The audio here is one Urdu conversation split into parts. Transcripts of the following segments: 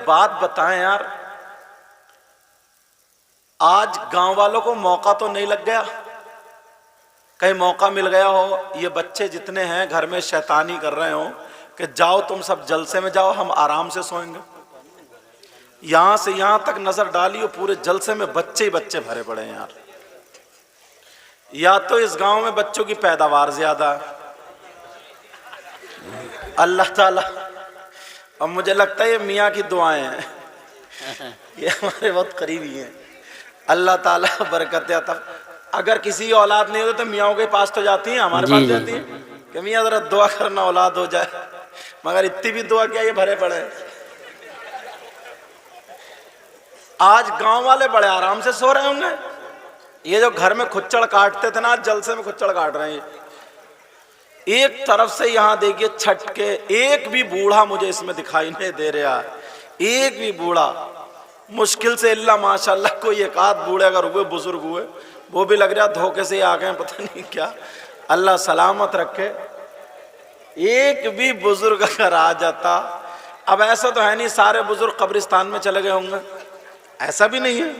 بات بتائیں یار، آج گاؤں والوں کو موقع تو نہیں لگ گیا؟ کہیں موقع مل گیا ہو یہ بچے جتنے ہیں گھر میں شیطانی کر رہے ہوں کہ جاؤ تم سب جلسے میں جاؤ، ہم آرام سے سوئیں گے؟ یہاں سے یہاں تک نظر ڈالیو، پورے جلسے میں بچے ہی بچے بھرے پڑے ہیں یار۔ یا تو اس گاؤں میں بچوں کی پیداوار زیادہ ہے، اللہ تعالیٰ، اور مجھے لگتا ہے یہ میاں کی دعائیں ہیں، یہ ہمارے بہت قریبی ہیں، اللہ تعالیٰ برکت عطا۔ اگر کسی کی اولاد نہیں ہوتی تو میاں کے پاس تو جاتی ہیں، ہمارے پاس جاتی ہیں کہ میاں ذرا دعا کرنا اولاد ہو جائے، مگر اتنی بھی دعا کیا، یہ بھرے پڑے ہیں۔ آج گاؤں والے بڑے آرام سے سو رہے ہوں گے، یہ جو گھر میں کھچڑ کاٹتے تھے نا آج جلسے میں کھچڑ کاٹ رہے ہیں۔ ایک طرف سے یہاں دیکھیے چھٹ کے ایک بھی بوڑھا مجھے اس میں دکھائی نہیں دے رہا، ایک بھی بوڑھا، مشکل سے اللہ ماشاءاللہ کوئی ایک آدھ بوڑھے اگر ہوئے، بزرگ ہوئے، وہ بھی لگ رہا دھوکے سے آ گئے پتہ نہیں کیا، اللہ سلامت رکھے۔ ایک بھی بزرگ اگر آ جاتا، اب ایسا تو ہے نہیں سارے بزرگ قبرستان میں چلے گئے ہوں گے، ایسا بھی نہیں ہے۔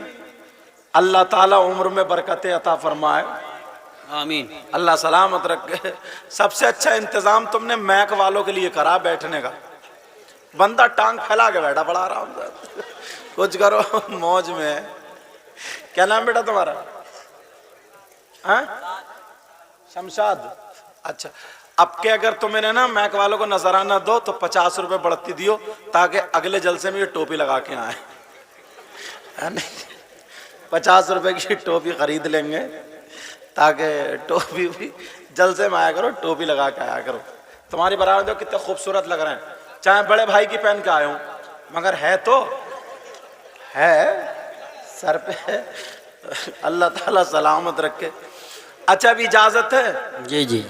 اللہ تعالیٰ عمر میں برکت عطا فرمائے، آمین۔ اللہ سلامت رکھے۔ سب سے اچھا انتظام تم نے میک والوں کے لیے کرا بیٹھنے کا، بندہ ٹانگ پھیلا کے بیٹھا پڑا آرام سے، کچھ کرو موج میں۔ کیا نام بیٹا تمہارا؟ شمشاد، اچھا۔ اب کہ اگر تمہیں نے نا میک والوں کو نظرانہ دو تو 50 روپے بڑھتی دیو تاکہ اگلے جلسے میں یہ ٹوپی لگا کے آئیں، 50 روپے کی ٹوپی خرید لیں گے تاکہ ٹوپی بھی جلسے میں آیا کرو، ٹوپی لگا کے آیا کرو۔ تمہاری برابر جو کتنے خوبصورت لگ رہے ہیں، چاہے بڑے بھائی کی پہن کے آئے ہوں، مگر ہے تو ہے سر پہ، اللہ تعالیٰ سلامت رکھے۔ اچھا ابھی اجازت ہے؟ جی جی۔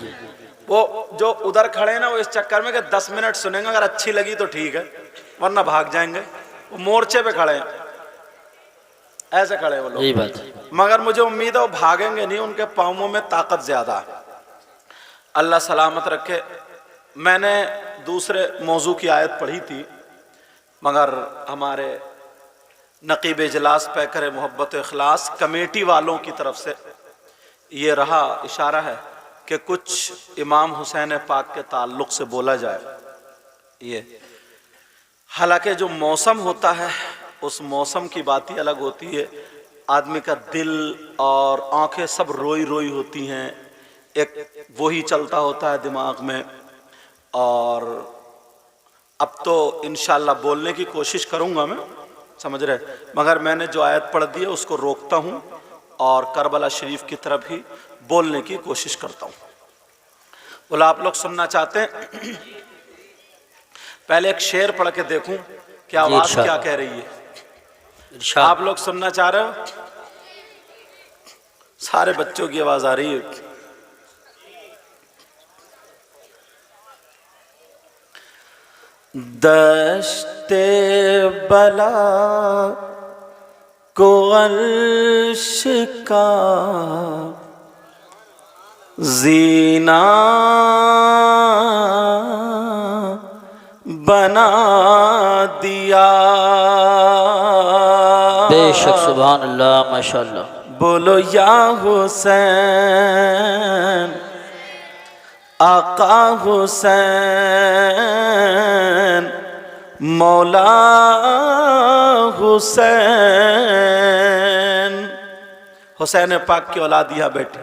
وہ جو ادھر کھڑے ہیں نا وہ اس چکر میں کہ 10 منٹ سنیں گے، اگر اچھی لگی تو ٹھیک ہے ورنہ بھاگ جائیں گے، وہ مورچے پہ کھڑے ہیں، ایسے کھڑے وہ یہی لوگ، بات۔ مگر مجھے امید ہے وہ بھاگیں گے نہیں، ان کے پاؤں میں طاقت زیادہ ہے، اللہ سلامت رکھے۔ میں نے دوسرے موضوع کی آیت پڑھی تھی، مگر ہمارے نقیب اجلاس پیکر محبت و اخلاص کمیٹی والوں کی طرف سے یہ رہا اشارہ ہے کہ کچھ امام حسین پاک کے تعلق سے بولا جائے۔ یہ حالانکہ جو موسم ہوتا ہے اس موسم کی بات ہی الگ ہوتی ہے، آدمی کا دل اور آنکھیں سب روئی روئی ہوتی ہیں، ایک وہی چلتا ہوتا ہے دماغ میں۔ اور اب تو انشاءاللہ بولنے کی کوشش کروں گا میں، سمجھ رہے، مگر میں نے جو آیت پڑھ دی ہے اس کو روکتا ہوں اور کربلا شریف کی طرف ہی بولنے کی کوشش کرتا ہوں۔ بولا آپ لوگ سننا چاہتے ہیں؟ پہلے ایک شعر پڑھ کے دیکھوں کہ آواز کیا کہہ رہی ہے۔ آپ لوگ سننا چاہ رہے ہو؟ سارے بچوں کی آواز آ رہی ہے۔ دشت بلا کو عرش کا زینہ بنا دیا، بے شک، سبحان اللہ، ماشاءاللہ۔ بولو یا حسین، آقا حسین، مولا حسین۔ حسین پاک کی اولاد یہاں بیٹھے،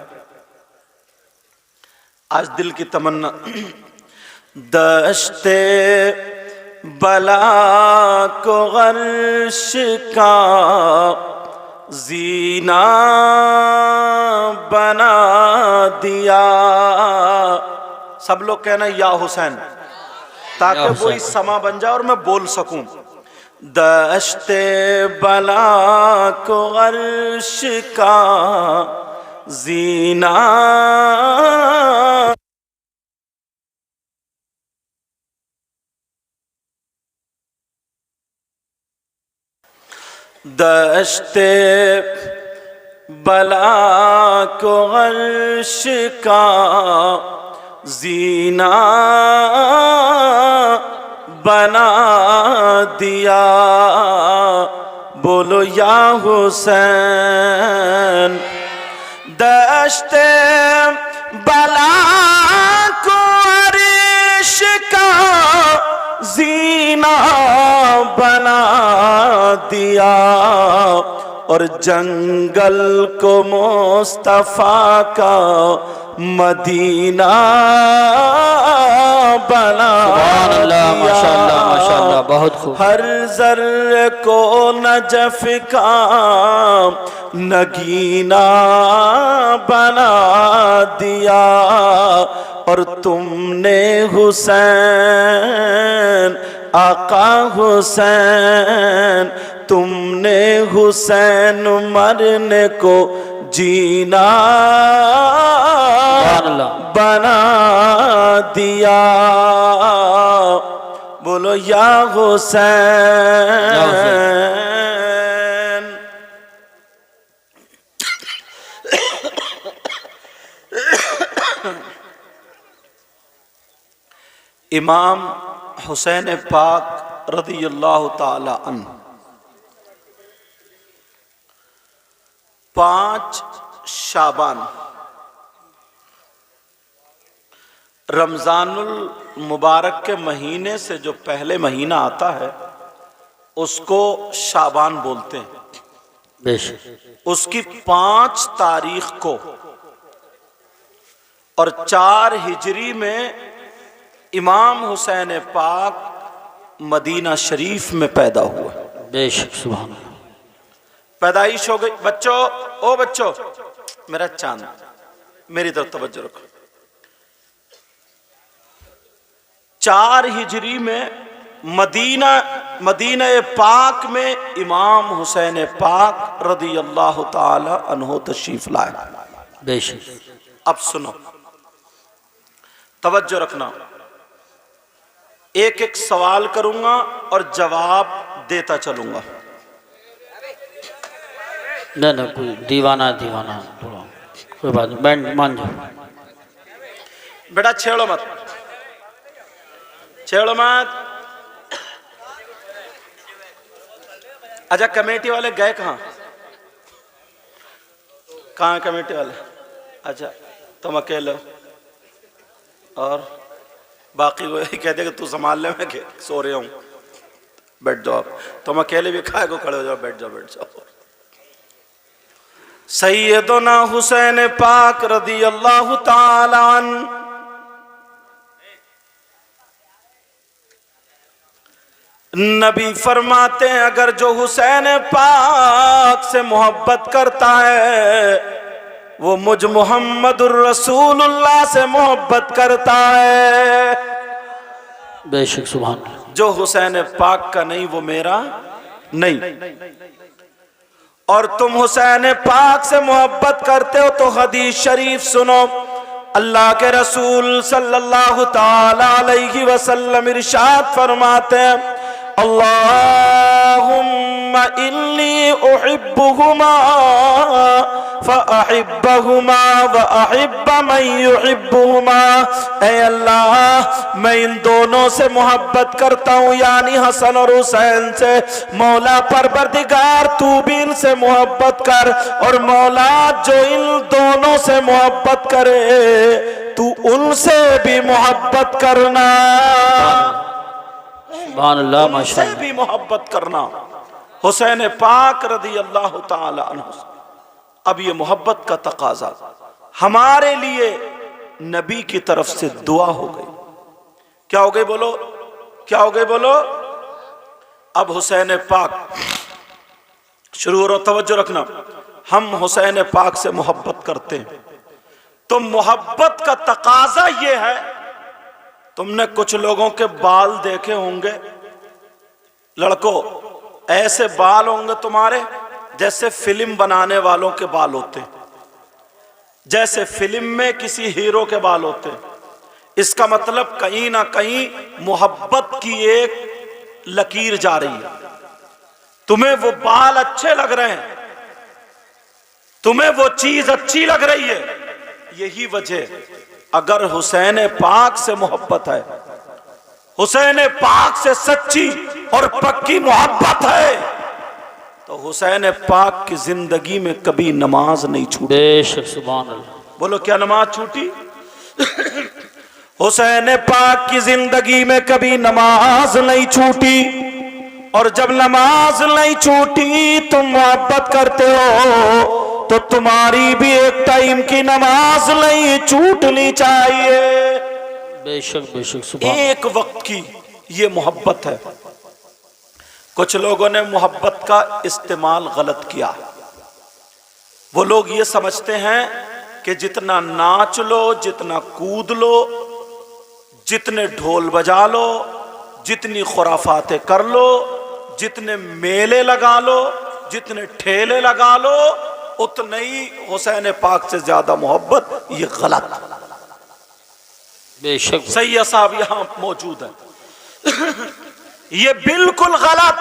آج دل کی تمنا دشت بلا کو عرش کا زینہ بنا دیا۔ سب لوگ کہنا یا حسین تاکہ وہی سما بن جائے اور میں بول سکوں۔ دشت بلا کو عرش کا زینہ دشت بلا کو عرش کا زینہ بنا دیا، بولو یا حسین۔ دشت بلا کو عرش کا زینہ بنا دیا، اور جنگل کو مصطفیٰ کا مدینہ بنا سبحان اللہ، ماشاء اللہ ماشاء اللہ، بہت خوب۔ ہر ذرے کو نجف کا نگینہ بنا دیا، اور تم نے حسین آقا حسین، تم نے حسین مرنے کو جینا بنا دیا، بولو یا حسین۔ امام حسین پاک رضی اللہ تعالی عنہ 5 شعبان رمضان المبارک کے مہینے سے جو پہلے مہینہ آتا ہے اس کو شعبان بولتے ہیں۔ بے شک۔ اس کی 5 تاریخ کو اور 4 ہجری میں امام حسین پاک مدینہ شریف میں پیدا ہوا۔ بے شک، سبحان اللہ۔ پیدائش ہو گئی۔ بچوں، او بچوں، میرا چاند میری طرف توجہ رکھو۔ 4 ہجری میں مدینہ پاک میں امام حسین پاک رضی اللہ تعالی عنہ تشریف لائے۔ بے شک۔ اب سنو، توجہ رکھنا، ایک ایک سوال کروں گا اور جواب دیتا چلوں گا۔ نہ کوئی دیوانہ تھوڑا کوئی بات نہیں، بینڈ مان جاؤ۔ بیٹا چھیڑو مت، چھیڑو مت۔ اچھا کمیٹی والے گئے کہاں؟ کہاں کمیٹی والے؟ اچھا تم اکیلے ہو اور باقی وہ کہتے کہ تو سنبھال لے، میں سو رہا ہوں، بیٹھ جاؤ۔ تم اکیلے بھی کھائے کو کھڑے ہو جاؤ، بیٹھ جاؤ بیٹھ جاؤ۔ سیدنا حسین پاک رضی اللہ تعالی عنہ نبی فرماتے ہیں اگر جو حسین پاک سے محبت کرتا ہے وہ مجھ محمد الرسول اللہ سے محبت کرتا ہے۔ بے شک، سبحان اللہ۔ جو حسین پاک کا نہیں وہ میرا نہیں۔ اور تم حسین پاک سے محبت کرتے ہو تو حدیث شریف سنو، اللہ کے رسول صلی اللہ تعالی علیہ وسلم ارشاد فرماتے ہیں اللہم انی احبہما فاحبہما واحب من یحبہما، اے اللہ میں ان دونوں سے محبت کرتا ہوں، یعنی حسن اور حسین سے، مولا پروردگار تو بھی ان سے محبت کر، اور مولا جو ان دونوں سے محبت کرے تو ان سے بھی محبت کرنا، سبحان اللہ، ان ماشاء سے اللہ۔ بھی محبت کرنا۔ حسین پاک رضی اللہ تعالی عنہ۔ اب یہ محبت کا تقاضا ہمارے لیے نبی کی طرف سے دعا ہو گئی۔ کیا ہو گئی بولو؟ کیا ہو گئی بولو؟ اب حسین پاک شروع اور توجہ رکھنا، ہم حسین پاک سے محبت کرتے ہیں تو محبت کا تقاضا یہ ہے، تم نے کچھ لوگوں کے بال دیکھے ہوں گے، لڑکوں ایسے بال ہوں گے تمہارے جیسے فلم بنانے والوں کے بال ہوتے ہیں، جیسے فلم میں کسی ہیرو کے بال ہوتے ہیں۔ اس کا مطلب کہیں نہ کہیں محبت کی ایک لکیر جا رہی ہے۔ تمہیں وہ بال اچھے لگ رہے ہیں، تمہیں وہ چیز اچھی لگ رہی ہے، یہی وجہ اگر حسین پاک سے محبت ہے، حسین پاک سے سچی اور پکی محبت ہے تو حسین پاک کی زندگی میں کبھی نماز نہیں چھوٹی. بے شک سبحان اللہ. بولو کیا نماز چھوٹی؟ حسین پاک کی زندگی میں کبھی نماز نہیں چھوٹی. اور جب نماز نہیں چھوٹی تم محبت کرتے ہو تو تمہاری بھی ایک ٹائم کی نماز نہیں چھوٹنی چاہیے. بے شک سبحان. ایک وقت کی یہ محبت ہے. کچھ لوگوں نے محبت کا استعمال غلط کیا. وہ لوگ یہ سمجھتے ہیں کہ جتنا ناچ لو، جتنا کود لو، جتنے ڈھول بجا لو، جتنی خرافاتیں کر لو، جتنے میلے لگا لو، جتنے ٹھیلے لگا لو، اتنے ہی حسین پاک سے زیادہ محبت. یہ غلط. بے شک سید صاحب یہاں موجود ہیں. یہ بالکل غلط.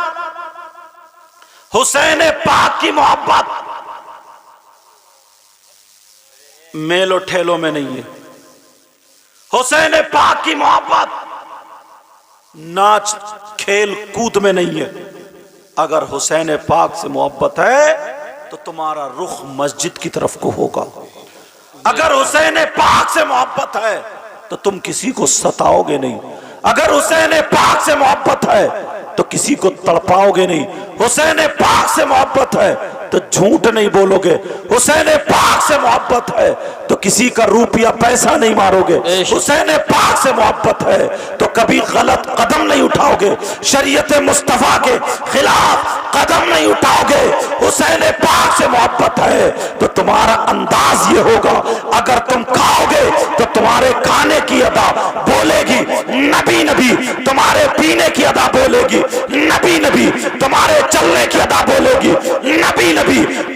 حسین پاک کی محبت میلو ٹھیلوں میں نہیں ہے. حسین پاک کی محبت ناچ کھیل کود میں نہیں ہے. اگر حسین پاک سے محبت ہے تو تمہارا رخ مسجد کی طرف کو ہوگا. اگر حسین پاک سے محبت ہے تو تم کسی کو ستاؤ گے نہیں. اگر حسین پاک سے محبت ہے تو کسی کو تڑپاؤ گے نہیں. حسین پاک سے محبت ہے تو جھوٹ نہیں بولو گے. حسین پاک سے محبت ہے تو کسی کا روپیہ پیسہ نہیں مارو گے. حسین پاک سے محبت ہے تو کبھی غلط قدم نہیں اٹھاؤ گے. شریعت مصطفیٰ کے خلاف قدم نہیں اٹھاؤ گے. حسین پاک سے محبت ہے تو تمہارا انداز یہ ہوگا. اگر تم کھاؤ گے تو تمہارے کھانے کی ادا بولے گی نبی نبی. تمہارے پینے کی ادا بولے گی نبی نبی. تمہارے چلنے کی ادا بولے گی نبی نبی.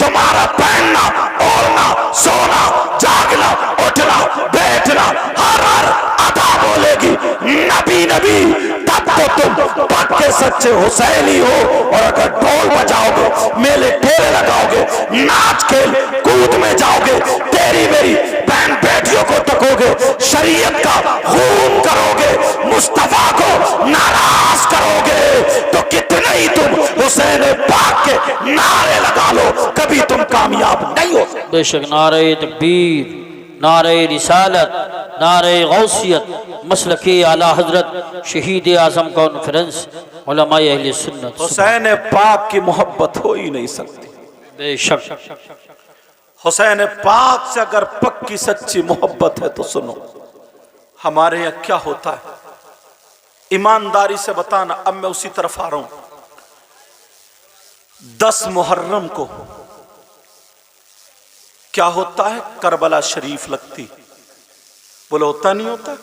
تمہارا پہننا، اوڑھنا، سونا، جاگنا، اٹھنا، بیٹھنا، ہر ادا بولے گی نبی نبی. تب تو تم پکے سچے حسینی ہو. اور اگر ڈھول بجاؤ گے، میلے ٹھیلے لگاؤ گے، ناچ کھیل کود میں جاؤ گے، تیری میری بہن بیٹیوں کو تکو گے، شریعت کا خون کرو گے، مصطفیٰ کو ناراض کرو گے، تو کتنے ہی تم حسین پاک کے نعرے لگا لو کبھی تم کامیاب نہیں ہو سکتے. بے شک. نعرہ تکبیر، نعرہ رسالت، نعرہ غوثیت، مسلکی اعلی حضرت شہید اعظم کانفرنس علماء اہل سنت. حسین پاک کی محبت ہو ہی نہیں سکتی. بے شک. حسین پاک سے اگر پکی سچی محبت ہے تو سنو ہمارے یہاں کیا ہوتا ہے. ایمانداری سے بتانا. اب میں اسی طرف آ رہا ہوں. 10 محرم کو کیا ہوتا ہے؟ کربلا شریف لگتی. بولو ہوتا نہیں ہوتا؟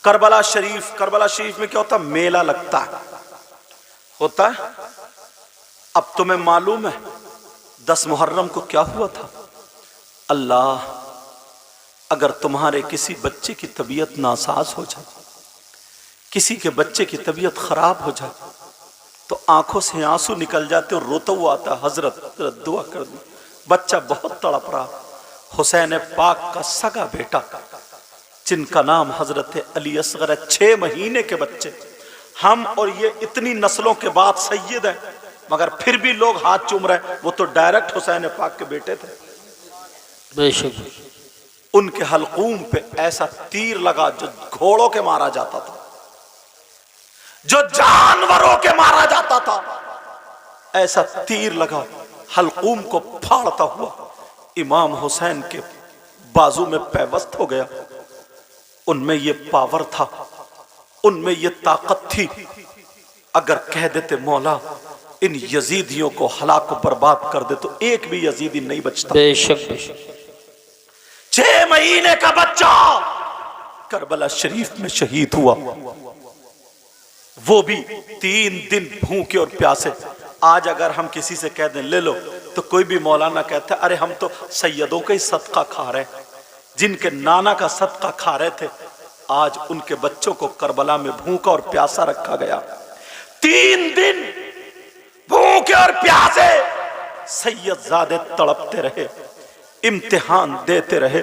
کربلا شریف میں کیا ہوتا ہے؟ میلہ لگتا ہے. ہوتا ہے. اب تمہیں معلوم ہے 10 محرم کو کیا ہوا تھا؟ اللہ اگر تمہارے کسی بچے کی طبیعت ناساز ہو جائے، کسی کے بچے کی طبیعت خراب ہو جائے تو آنکھوں سے آنسو نکل جاتے اور روتا ہوا آتا، حضرت دعا کر دیں، بچہ بہت تڑپ رہا. حسین پاک کا سگا بیٹا جن کا نام حضرت علی اصغر ہے، 6 مہینے کے بچے. ہم اور یہ اتنی نسلوں کے بعد سید ہیں مگر پھر بھی لوگ ہاتھ چوم رہے ہیں. وہ تو ڈائریکٹ حسین پاک کے بیٹے تھے. بے شک. ان کے حلقوم پہ ایسا تیر لگا جو گھوڑوں کے مارا جاتا تھا، جو جانوروں کے مارا جاتا تھا. ایسا تیر لگا حلقوم کو پھاڑتا ہوا امام حسین کے بازو میں پیوست ہو گیا. ان میں یہ پاور تھا، ان میں یہ طاقت تھی. اگر کہہ دیتے مولا ان یزیدیوں کو ہلاک و برباد کر دے تو ایک بھی یزیدی نہیں بچتا. بے شک. 6 مہینے کا بچہ کربلا شریف میں شہید ہوا، وہ بھی 3 دن بھوکے اور پیاسے. آج اگر ہم کسی سے کہہ دیں لے لو تو کوئی بھی مولانا کہتا ہے ارے ہم تو سیدوں کا ہی صدقہ کھا رہے ہیں، جن کے نانا کا صدقہ کھا رہے تھے. آج ان کے بچوں کو کربلا میں بھوکا اور پیاسا رکھا گیا. 3 دن بھوکے اور پیاسے سید زادے تڑپتے رہے، امتحان دیتے رہے.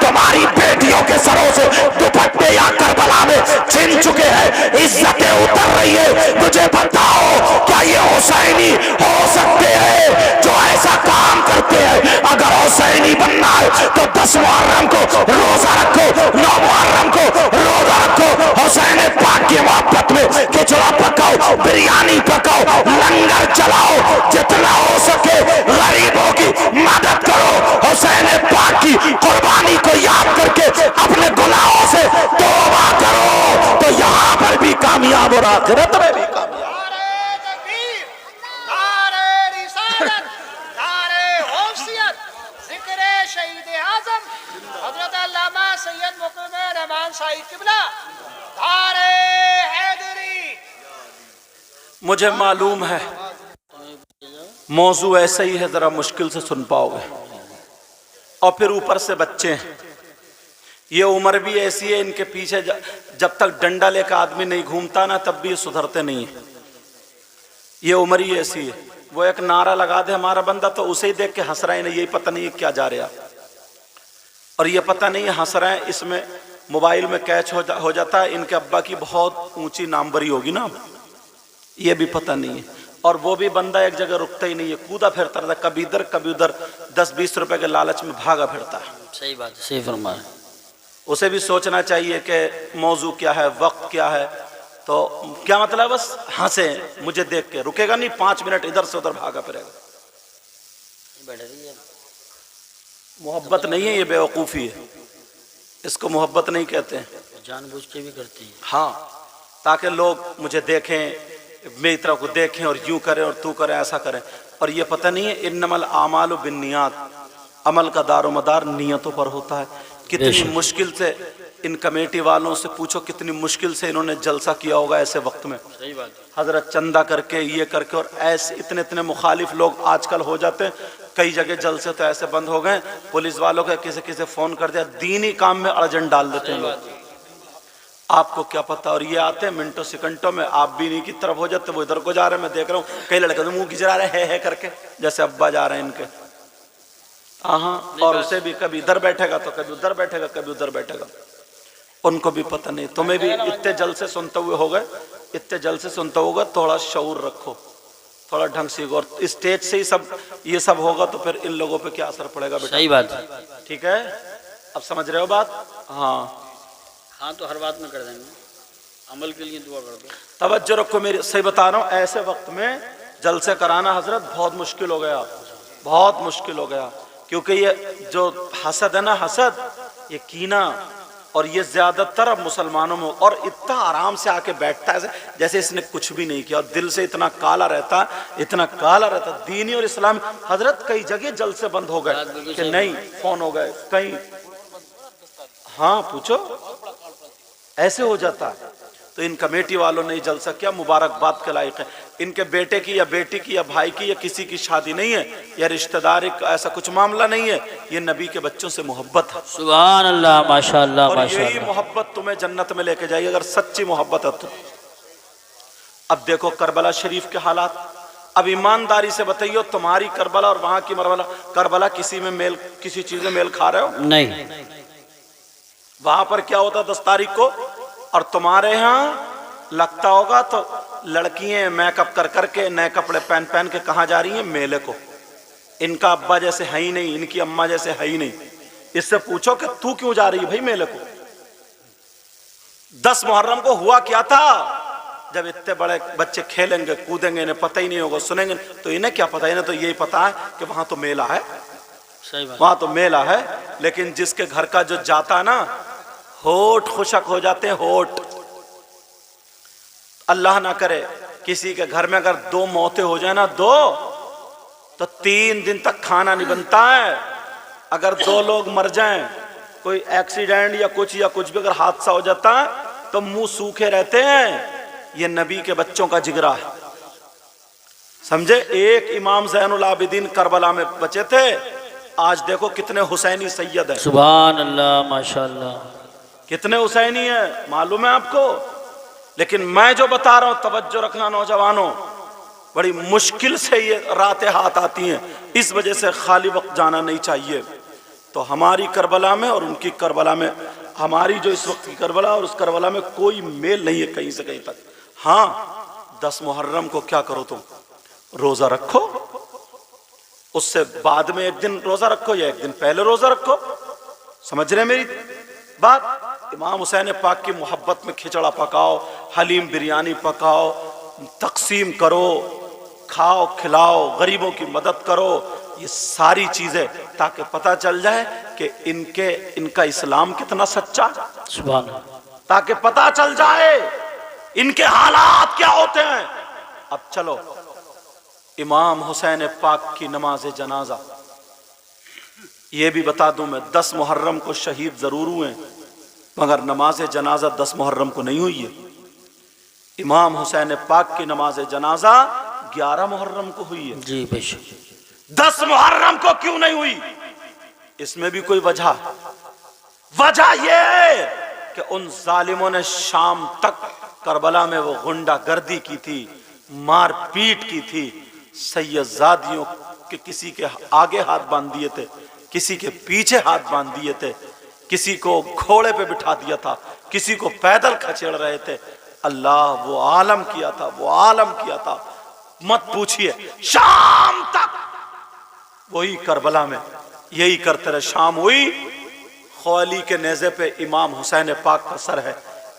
تمہاری بیٹیوں کے سروں سے دوپٹے یا کربلا میں چھن چکے ہیں, عزتیں اتر رہی ہے. مجھے بتاؤ کیا یہ حسینی ہو سکتے ہیں جو ایسا کام کرتے ہیں؟ اگر حسینی بننا ہے تو 10 محرم کو روزہ رکھو, 9 محرم کو روزہ رکھو, حسین پاک کی محبت میں کھچڑا پکاؤ, بریانی پکاؤ, لنگر چلاؤ, جتنا ہو سکے غریبوں کی مدد کرو. حسین پاک کی قربانی کو یاد کر کے اپنے گناہوں سے توبہ کرو تو یہاں پر بھی کامیاب اور آخرت میں بھی کامیاب. نعرہ تکبیر, نعرہ رسالت, نعرہ غوثیت, ذکر شہید اعظم حضرت علامہ سید مقیم رحمان شاہی قبلہ, نعرہ حیدری. مجھے معلوم ہے موضوع ایسا ہی ہے, ذرا مشکل سے سن پاؤ گے, اور پھر اوپر سے بچے ہیں. یہ عمر بھی ایسی ہے, ان کے پیچھے جب تک ڈنڈا لے کے آدمی نہیں گھومتا نا تب بھی یہ سدھرتے نہیں ہیں. یہ عمر ہی ایسی ہے. وہ ایک نعرہ لگا دے ہمارا بندہ تو اسے ہی دیکھ کے ہنس رہے ہیں, یہی پتہ نہیں ہے کیا جا رہا, اور یہ پتہ نہیں ہے ہنس رہے ہیں اس میں موبائل میں کیچ ہو جاتا ہے ان کے ابا کی بہت اونچی ناموری ہوگی نا, یہ بھی پتہ نہیں ہے. اور وہ بھی بندہ ایک جگہ رکتا ہی نہیں ہے, کودا پھرتا رہتا ہے, کبھی ادھر کبھی ادھر, 10-20 روپے کے لالچ میں بھاگا پھرتا ہے. صحیح بات ہے, صحیح فرمایا. اسے بھی سوچنا چاہیے کہ موضوع کیا ہے, وقت کیا ہے. تو کیا مطلب, بس ہنسے مجھے دیکھ کے, رکے گا نہیں, 5 منٹ ادھر سے ادھر بھاگا پھرے گا. محبت نہیں ہے, یہ بے وقوفی ہے, اس کو محبت نہیں کہتے ہیں. جان بوجھ کے بھی کرتے ہیں. ہاں, تاکہ لوگ مجھے دیکھیں, میری طرف کو دیکھیں اور یوں کریں اور تو کریں, ایسا کریں. اور یہ پتہ نہیں ہے انما الاعمال بالنیات, عمل کا دار و مدار نیتوں پر ہوتا ہے. کتنی مشکل سے ان کمیٹی والوں سے پوچھو, کتنی مشکل سے انہوں نے جلسہ کیا ہوگا ایسے وقت میں. صحیح بات ہے. حضرت چندہ کر کے, یہ کر کے, اور ایسے اتنے مخالف لوگ آج کل ہو جاتے ہیں. کئی جگہ جلسے تو ایسے بند ہو گئے, پولیس والوں کے کسی فون کر دیا, دینی کام میں ارجنٹ ڈال دیتے ہیں لوگ. آپ کو کیا پتا, اور یہ آتے ہیں منٹوں سیکنڈوں میں, آپ بھی نہیں کی طرف ہو جاتے, وہ ادھر کو جا رہے ہیں. میں دیکھ رہا ہوں کئی لڑکے تو منہ گجرا رہے ہے کر کے, جیسے ابا جا رہے ہیں ان کے. ہاں, اور اسے بھی کبھی ادھر بیٹھے گا تو کبھی ادھر بیٹھے گا, کبھی ادھر بیٹھے گا. ان کو بھی پتہ نہیں. تمہیں بھی اتنے جلسے سنتے ہوئے ہو گئے, اتنے جلسے سنتے ہوگا, تھوڑا شعور رکھو, تھوڑا ڈھنگ سے. اور اسٹیج سے ہی سب یہ سب ہوگا تو پھر ان لوگوں پہ کیا اثر پڑے گا بیٹا. صحیح بات ہے. ٹھیک ہے, اب سمجھ رہے ہو بات. ہاں ہاں تو ہر بات میں کر دیں گے, عمل کے لیے دعا کر دو. توجہ رکھو, میری صحیح بتا رہا ہوں, ایسے وقت میں جلسے کرانا حضرت بہت مشکل ہو گیا, بہت مشکل ہو گیا. کیونکہ یہ جو حسد ہے نا, حسد, یہ کینہ, اور یہ زیادہ تر اب مسلمانوں میں, اور اتنا آرام سے آ کے بیٹھتا ہے جیسے اس نے کچھ بھی نہیں کیا, اور دل سے اتنا کالا رہتا, اتنا کالا رہتا. دینی اور اسلامی حضرت کئی جگہ جلسے بند ہو گئے کہ نہیں, فون ہو گئے کہیں. ہاں پوچھو, ایسے ہو جاتا ہے. تو ان کمیٹی والوں نے جلسہ کیا, مبارکباد کے لائق ہے. ان کے بیٹے کی یا بیٹی کی یا بھائی کی یا کسی کی شادی نہیں ہے, یا رشتہ داری کا ایسا کچھ معاملہ نہیں ہے, یہ نبی کے بچوں سے محبت ہے. سبحان اللہ, ماشاء اللہ, اور ماشاء یہی اللہ. محبت تمہیں جنت میں لے کے جائے گی اگر سچی محبت ہے تو. اب دیکھو کربلا شریف کے حالات, اب ایمانداری سے بتائیو, تمہاری کربلا اور وہاں کی کربلا کسی میں میل, کسی چیز میں میل کھا رہے ہو؟ نہیں. وہاں پر کیا ہوتا 10 تاریخ کو, اور تمہارے ہاں لگتا ہوگا تو لڑکیاں میک اپ کر کے, نئے کپڑے پہن کے کہاں جا رہی ہیں؟ میلے کو. ان کا ابا جیسے ہے ہی نہیں, ان کی اماں جیسے ہے ہی نہیں. اس سے پوچھو کہ تو کیوں جا رہی ہے بھائی میلے کو؟ 10 محرم کو ہوا کیا تھا؟ جب اتنے بڑے بچے کھیلیں گے, کودیں گے, انہیں پتہ ہی نہیں ہوگا, سنیں گے تو انہیں کیا پتہ, انہیں تو یہی پتا ہے کہ وہاں تو میلہ ہے, وہاں تو میلہ ہے. لیکن جس کے گھر کا جو جاتا ہے نا, ہوٹ خشک ہو جاتے ہیں, ہوٹ. اللہ نہ کرے کسی کے گھر میں اگر 2 موتیں ہو جائیں نا, 2, تو 3 دن تک کھانا نہیں بنتا ہے. اگر 2 لوگ مر جائیں, کوئی ایکسیڈنٹ یا کچھ بھی اگر حادثہ ہو جاتا ہے تو منہ سوکھے رہتے ہیں. یہ نبی کے بچوں کا جگرا ہے, سمجھے. ایک امام زین العابدین کربلا میں بچے تھے, آج دیکھو کتنے حسینی سید ہیں. سبحان اللہ, ماشاء اللہ. کتنے حسینی ہیں معلوم ہے آپ کو. لیکن میں جو بتا رہا ہوں, توجہ رکھنا نوجوانوں, بڑی مشکل سے یہ راتیں ہاتھ آتی ہیں، اس وجہ سے خالی وقت جانا نہیں چاہیے۔ تو ہماری کربلا میں اور ان کی کربلا میں، ہماری جو اس وقت کی کربلا اور اس کربلا میں کوئی میل نہیں ہے کہیں سے کہیں تک۔ ہاں 10 محرم کو کیا کرو تم؟ روزہ رکھو، اس سے بعد میں ایک دن روزہ رکھو یا ایک دن پہلے روزہ رکھو، سمجھ رہے ہیں میری بات؟ امام حسین پاک کی محبت میں کھچڑا پکاؤ، حلیم بریانی پکاؤ، تقسیم کرو، کھاؤ کھلاؤ، غریبوں کی مدد کرو، یہ ساری چیزیں تاکہ پتہ چل جائے کہ ان کا اسلام کتنا سچا، سبحان اللہ۔ تاکہ پتہ چل جائے ان کے حالات کیا ہوتے ہیں۔ اب چلو امام حسین پاک کی نماز جنازہ، یہ بھی بتا دوں میں 10 محرم کو شہید ضرور ہوئے مگر نماز جنازہ 10 محرم کو نہیں ہوئی ہے۔ امام حسین پاک کی نماز جنازہ 11 محرم کو ہوئی ہے۔ جی بے شک۔ 10 محرم کو کیوں نہیں ہوئی؟ اس میں بھی کوئی وجہ یہ ہے کہ ان ظالموں نے شام تک کربلا میں وہ غنڈہ گردی کی تھی، مار پیٹ کی تھی، سیدزادیوں کے کسی کے آگے ہاتھ باندھ دیے تھے، کسی کے پیچھے ہاتھ باندھ دیے تھے، کسی کو گھوڑے پہ بٹھا دیا تھا، کسی کو پیدل کھچیڑ رہے تھے۔ اللہ وہ عالم کیا تھا، مت پوچھئے، شام تک وہی کربلا میں یہی کرتے رہے۔ شام ہوئی، خولی کے نیزے پہ امام حسین پاک کا سر ہے،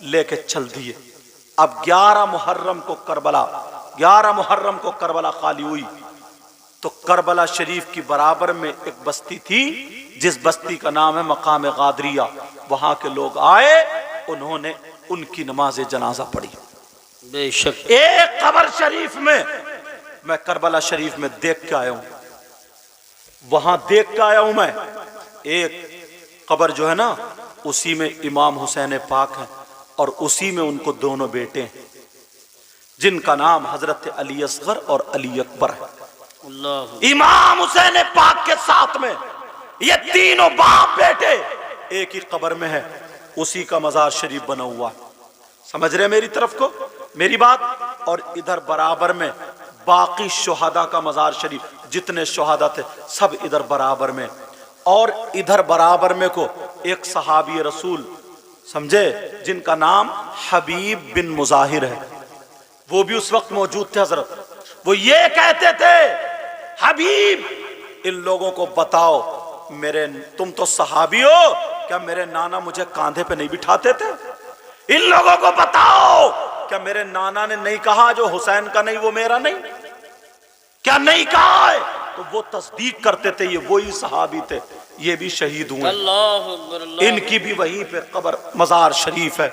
لے کے چل دیے۔ اب 11 محرم کو کربلا خالی ہوئی تو کربلا شریف کی برابر میں ایک بستی تھی جس بستی کا نام ہے مقام غادریہ، وہاں کے لوگ آئے، انہوں نے ان کی نماز جنازہ پڑھی۔ بے شک۔ ایک قبر شریف میں کربلا شریف میں دیکھ کے آیا ہوں، وہاں دیکھ کے آیا ہوں میں، ایک قبر جو ہے نا اسی میں امام حسین پاک ہیں اور اسی میں ان کو دونوں بیٹے ہیں جن کا نام حضرت علی اصغر اور علی اکبر ہے۔ اللہ امام حسین پاک کے ساتھ میں یہ تینوں باپ بیٹے ایک ہی قبر میں ہے، اسی کا مزار شریف بنا ہوا ہے۔ سمجھ رہے میری طرف کو میری بات؟ اور ادھر برابر میں باقی شہداء کا مزار شریف، جتنے شہداء تھے سب ادھر برابر میں، اور ادھر برابر میں کو ایک صحابی رسول سمجھے جن کا نام حبیب بن مظاہر ہے، وہ بھی اس وقت موجود تھے حضرت۔ وہ یہ کہتے تھے، حبیب ان لوگوں کو بتاؤ، تم تو صحابی ہو، کیا میرے نانا مجھے کاندھے پہ نہیں بٹھاتے تھے؟ ان لوگوں کو بتاؤ، کیا میرے نانا نے نہیں کہا جو حسین کا نہیں وہ میرا نہیں؟ کیا نہیں کہا ہے؟ تو وہ تصدیق کرتے تھے، یہ وہی صحابی تھے، یہ بھی شہید ہوئے۔ اللہ اکبر، اللہ ان کی بھی وہیں پہ قبر مزار شریف ہے۔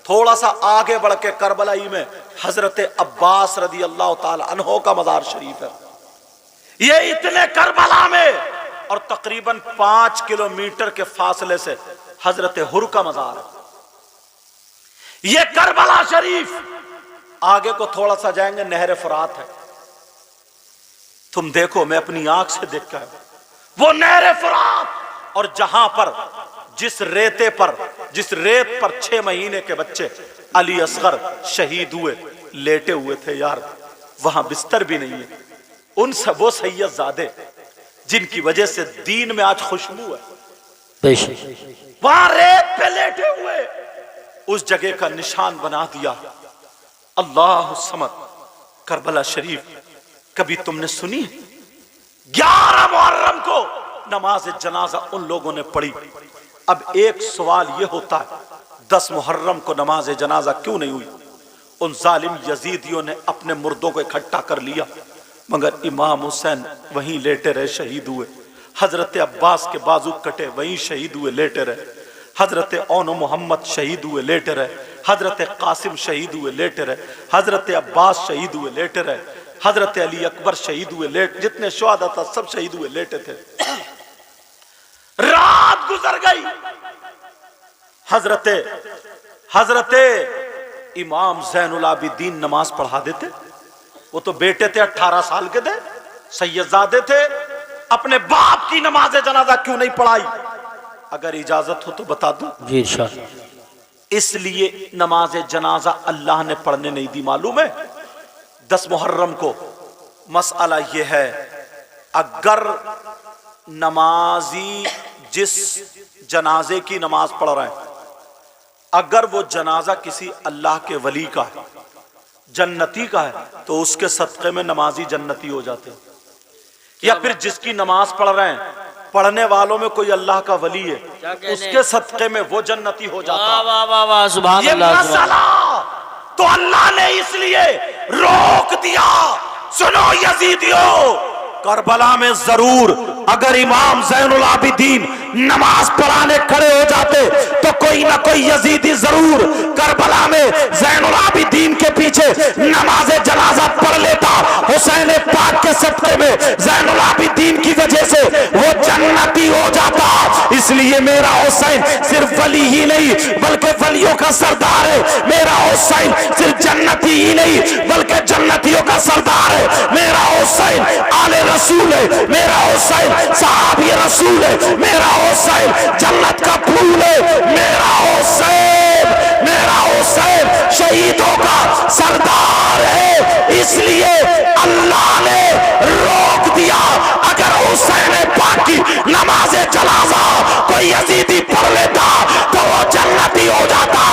تھوڑا سا آگے بڑھ کے کربلائی میں حضرت عباس رضی اللہ تعالی عنہ کا مزار شریف ہے۔ یہ اتنے کربلا میں اور تقریباً 5 کلومیٹر کے فاصلے سے حضرت حر کا مزار ہے۔ یہ کربلا شریف آگے کو تھوڑا سا جائیں گے، نہر فرات ہے، تم دیکھو، میں اپنی آنکھ سے دیکھ کے آیا وہ نہر فرات، اور جہاں پر جس ریت پر 6 مہینے کے بچے علی اصغر شہید ہوئے، لیٹے ہوئے تھے یار، وہاں بستر بھی نہیں ہے۔ ان سب وہ سید زادے جن کی وجہ سے دین میں آج خوشبو ہے، بے شک۔ وہاں ریت پہ لیٹے ہوئے اس جگہ کا نشان بنا دیا۔ اللہ الصمد۔ کربلا شریف کبھی تم نے سنی؟ 11 محرم کو نماز جنازہ ان لوگوں نے پڑھی۔ اب ایک سوال یہ ہوتا ہے، 10 محرم کو نماز جنازہ کیوں نہیں ہوئی؟ ان ظالم یزیدیوں نے اپنے مردوں کو اکٹھا کر لیا، مگر امام حسین وہیں لیٹے رہے، شہید ہوئے۔ حضرت عباس کے بازو کٹے، وہیں شہید ہوئے، لیٹے رہے۔ حضرت اون محمد شہید ہوئے، لیٹے رہے۔ حضرت قاسم شہید ہوئے، لیٹے رہے۔ حضرت عباس شہید ہوئے، لیٹے رہے۔ حضرت علی اکبر شہید ہوئے، جتنے شہداء تھا سب شہید ہوئے، لیٹے تھے۔ رات گزر گئی، حضرت امام زین العابدین نماز پڑھا دیتے، وہ تو بیٹے تھے 18 سال کے تھے، سیدزادے تھے، اپنے باپ کی نماز جنازہ کیوں نہیں پڑھائی؟ اگر اجازت ہو تو بتا دوں۔ جی ارشاد۔ اس لیے نماز جنازہ اللہ نے پڑھنے نہیں دی، معلوم ہے؟ 10 محرم کو مسئلہ یہ ہے، اگر نمازی جس جنازے کی نماز پڑھ رہے ہیں، اگر وہ جنازہ کسی اللہ کے ولی کا ہے، جنتی کا ہے، تو اس کے صدقے میں نمازی جنتی ہو جاتے ہیں. یا پھر جس کی نماز پڑھ رہے ہیں، پڑھنے والوں میں کوئی اللہ کا ولی ہے، اس کے صدقے میں وہ جنتی ہو جاتا ہے. واہ واہ واہ، سبحان یہ اللہ، سبحان اللہ. مسئلہ تو اللہ نے اس لیے روک دیا. سنو یزیدیوں، کربلا میں ضرور اگر امام زین العابدین نماز پڑھانے کھڑے ہو جاتے تو کوئی نہ کوئی یزیدی ضرور کربلا میں زین العابدین کے پیچھے نماز جنازہ پڑھ لیتا. حسین پاک کے صدقے میں زین العابدین کی وجہ سے وہ جنتی ہو جاتا. اس لیے میرا حسین صرف ولی ہی نہیں بلکہ ولیوں کا سردار ہے. میرا حسین صرف جنتی ہی نہیں بلکہ جنتیوں کا سردار ہے. میرا حسین آل رسول ہے. میرا حسین صحابی رسول ہے. میرا حسین جنت کا پھول ہے. میرا حسین شہیدوں کا سردار ہے. اس لیے اللہ نے روک دیا. اگر حسین پاک کی نماز جنازہ کوئی یزیدی پڑھ لیتا تو وہ جنتی ہو جاتا.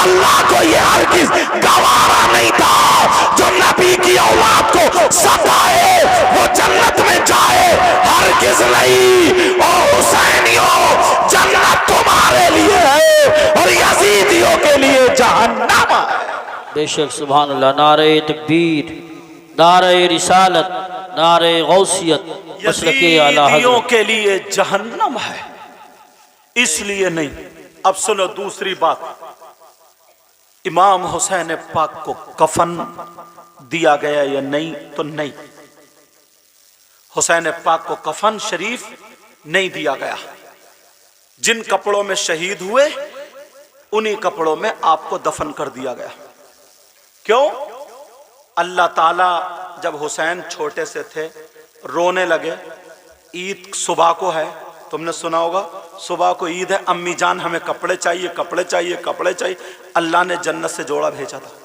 اللہ کو یہ ہرگز گوارا نہیں تھا جو نبی کی اولاد کو ستائے وہ جنت میں جائے. ہرگز نہیں. او حسینیوں، جنت تمہارے لیے ہے اور یزیدیوں کے لیے جہنم ہے. بے شک، سبحان اللہ. نعرہ تکبیر، نعرہ رسالت، نعرہ غوثیت، مسلک اعلی یزیدیوں حضرت. کے لیے جہنم ہے، اس لیے نہیں. اب سنو دوسری بات، امام حسین پاک کو کفن دیا گیا یا نہیں؟ تو نہیں، حسین پاک کو کفن شریف نہیں دیا گیا. جن کپڑوں میں شہید ہوئے انہی کپڑوں میں آپ کو دفن کر دیا گیا. کیوں؟ اللہ تعالیٰ جب حسین چھوٹے سے تھے رونے لگے. عید صبح کو ہے، تم نے سنا ہوگا صبح کو عید ہے، امی جان ہمیں کپڑے چاہیے، کپڑے چاہیے، کپڑے چاہیے. اللہ نے جنت سے جوڑا بھیجا تھا.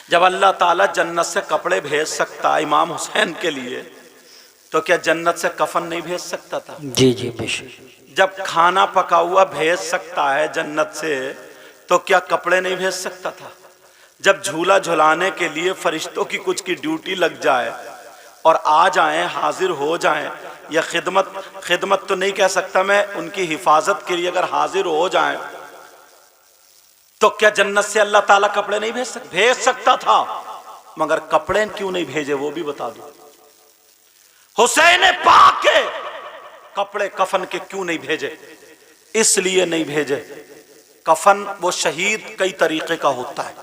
جب اللہ تعالیٰ جنت سے کپڑے بھیج سکتا امام حسین کے لیے تو کیا جنت سے کفن نہیں بھیج سکتا تھا؟ جی جی، بے شک. جب کھانا پکا ہوا بھیج سکتا ہے جنت سے تو کیا کپڑے نہیں بھیج سکتا تھا؟ جب جھولا جھلانے کے لیے فرشتوں کی کچھ کی ڈیوٹی لگ جائے اور آ جائیں، حاضر ہو جائیں، یا خدمت تو نہیں کہہ سکتا میں، ان کی حفاظت کے لیے اگر حاضر ہو جائیں تو کیا جنت سے اللہ تعالیٰ کپڑے نہیں بھیج سکتا تھا؟ مگر کپڑے کیوں نہیں بھیجے وہ بھی بتا دو. حسین پاک کے کپڑے کفن کے کیوں نہیں بھیجے؟ اس لیے نہیں بھیجے، کفن وہ شہید کئی طریقے کا ہوتا ہے.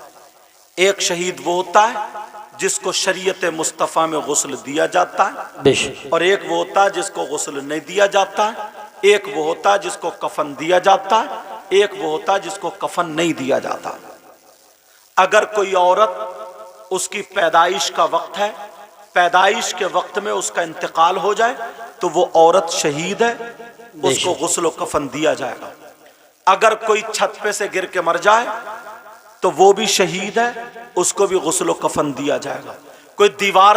ایک شہید وہ ہوتا ہے جس کو شریعت مصطفیٰ میں غسل دیا جاتا ہے، بے شک. اور ایک وہ ہوتا ہے جس کو غسل نہیں دیا جاتا ہے. ایک وہ ہوتا ہے جس کو کفن دیا جاتا ہے، ایک وہ ہوتا ہے جس کو کفن نہیں دیا جاتا. اگر کوئی عورت، اس کی پیدائش کا وقت ہے، پیدائش کے وقت میں اس کا انتقال ہو جائے تو وہ عورت شہید ہے، اس کو غسل و کفن دیا جائے گا. اگر کوئی چھت پہ سے گر کے مر جائے تو وہ بھی شہید ہے، اس کو بھی غسل و کفن دیا جائے گا. کوئی دیوار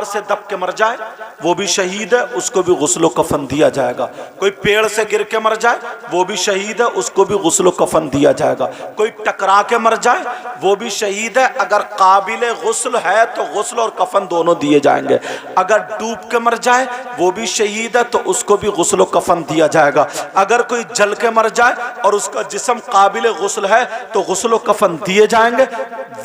سے دب کے مر جائے وہ بھی شہید ہے، اس کو بھی غسل و کفن دیا جائے گا. کوئی پیڑ سے گر کے مر جائے وہ بھی شہید ہے، اس کو بھی غسل و کفن دیا جائے گا. کوئی ٹکرا کے مر جائے وہ بھی شہید ہے، اگر قابل غسل ہے تو غسل اور کفن دونوں دیے جائیں گے. اگر ڈوب کے مر جائے وہ بھی شہید ہے تو اس کو بھی غسل و کفن دیا جائے گا. اگر کوئی جل کے مر جائے اور اس کا جسم قابل غسل ہے تو غسل و کفن دیے جائیں گے،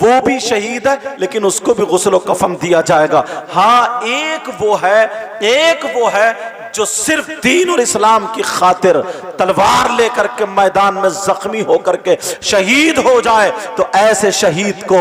وہ بھی شہید ہے لیکن اس کو بھی غسل و کفن دیا جائے گا. ہاں ایک وہ ہے جو صرف دین اور اسلام کی خاطر تلوار لے کر کے میدان میں زخمی ہو کر کے شہید ہو جائے تو ایسے شہید کو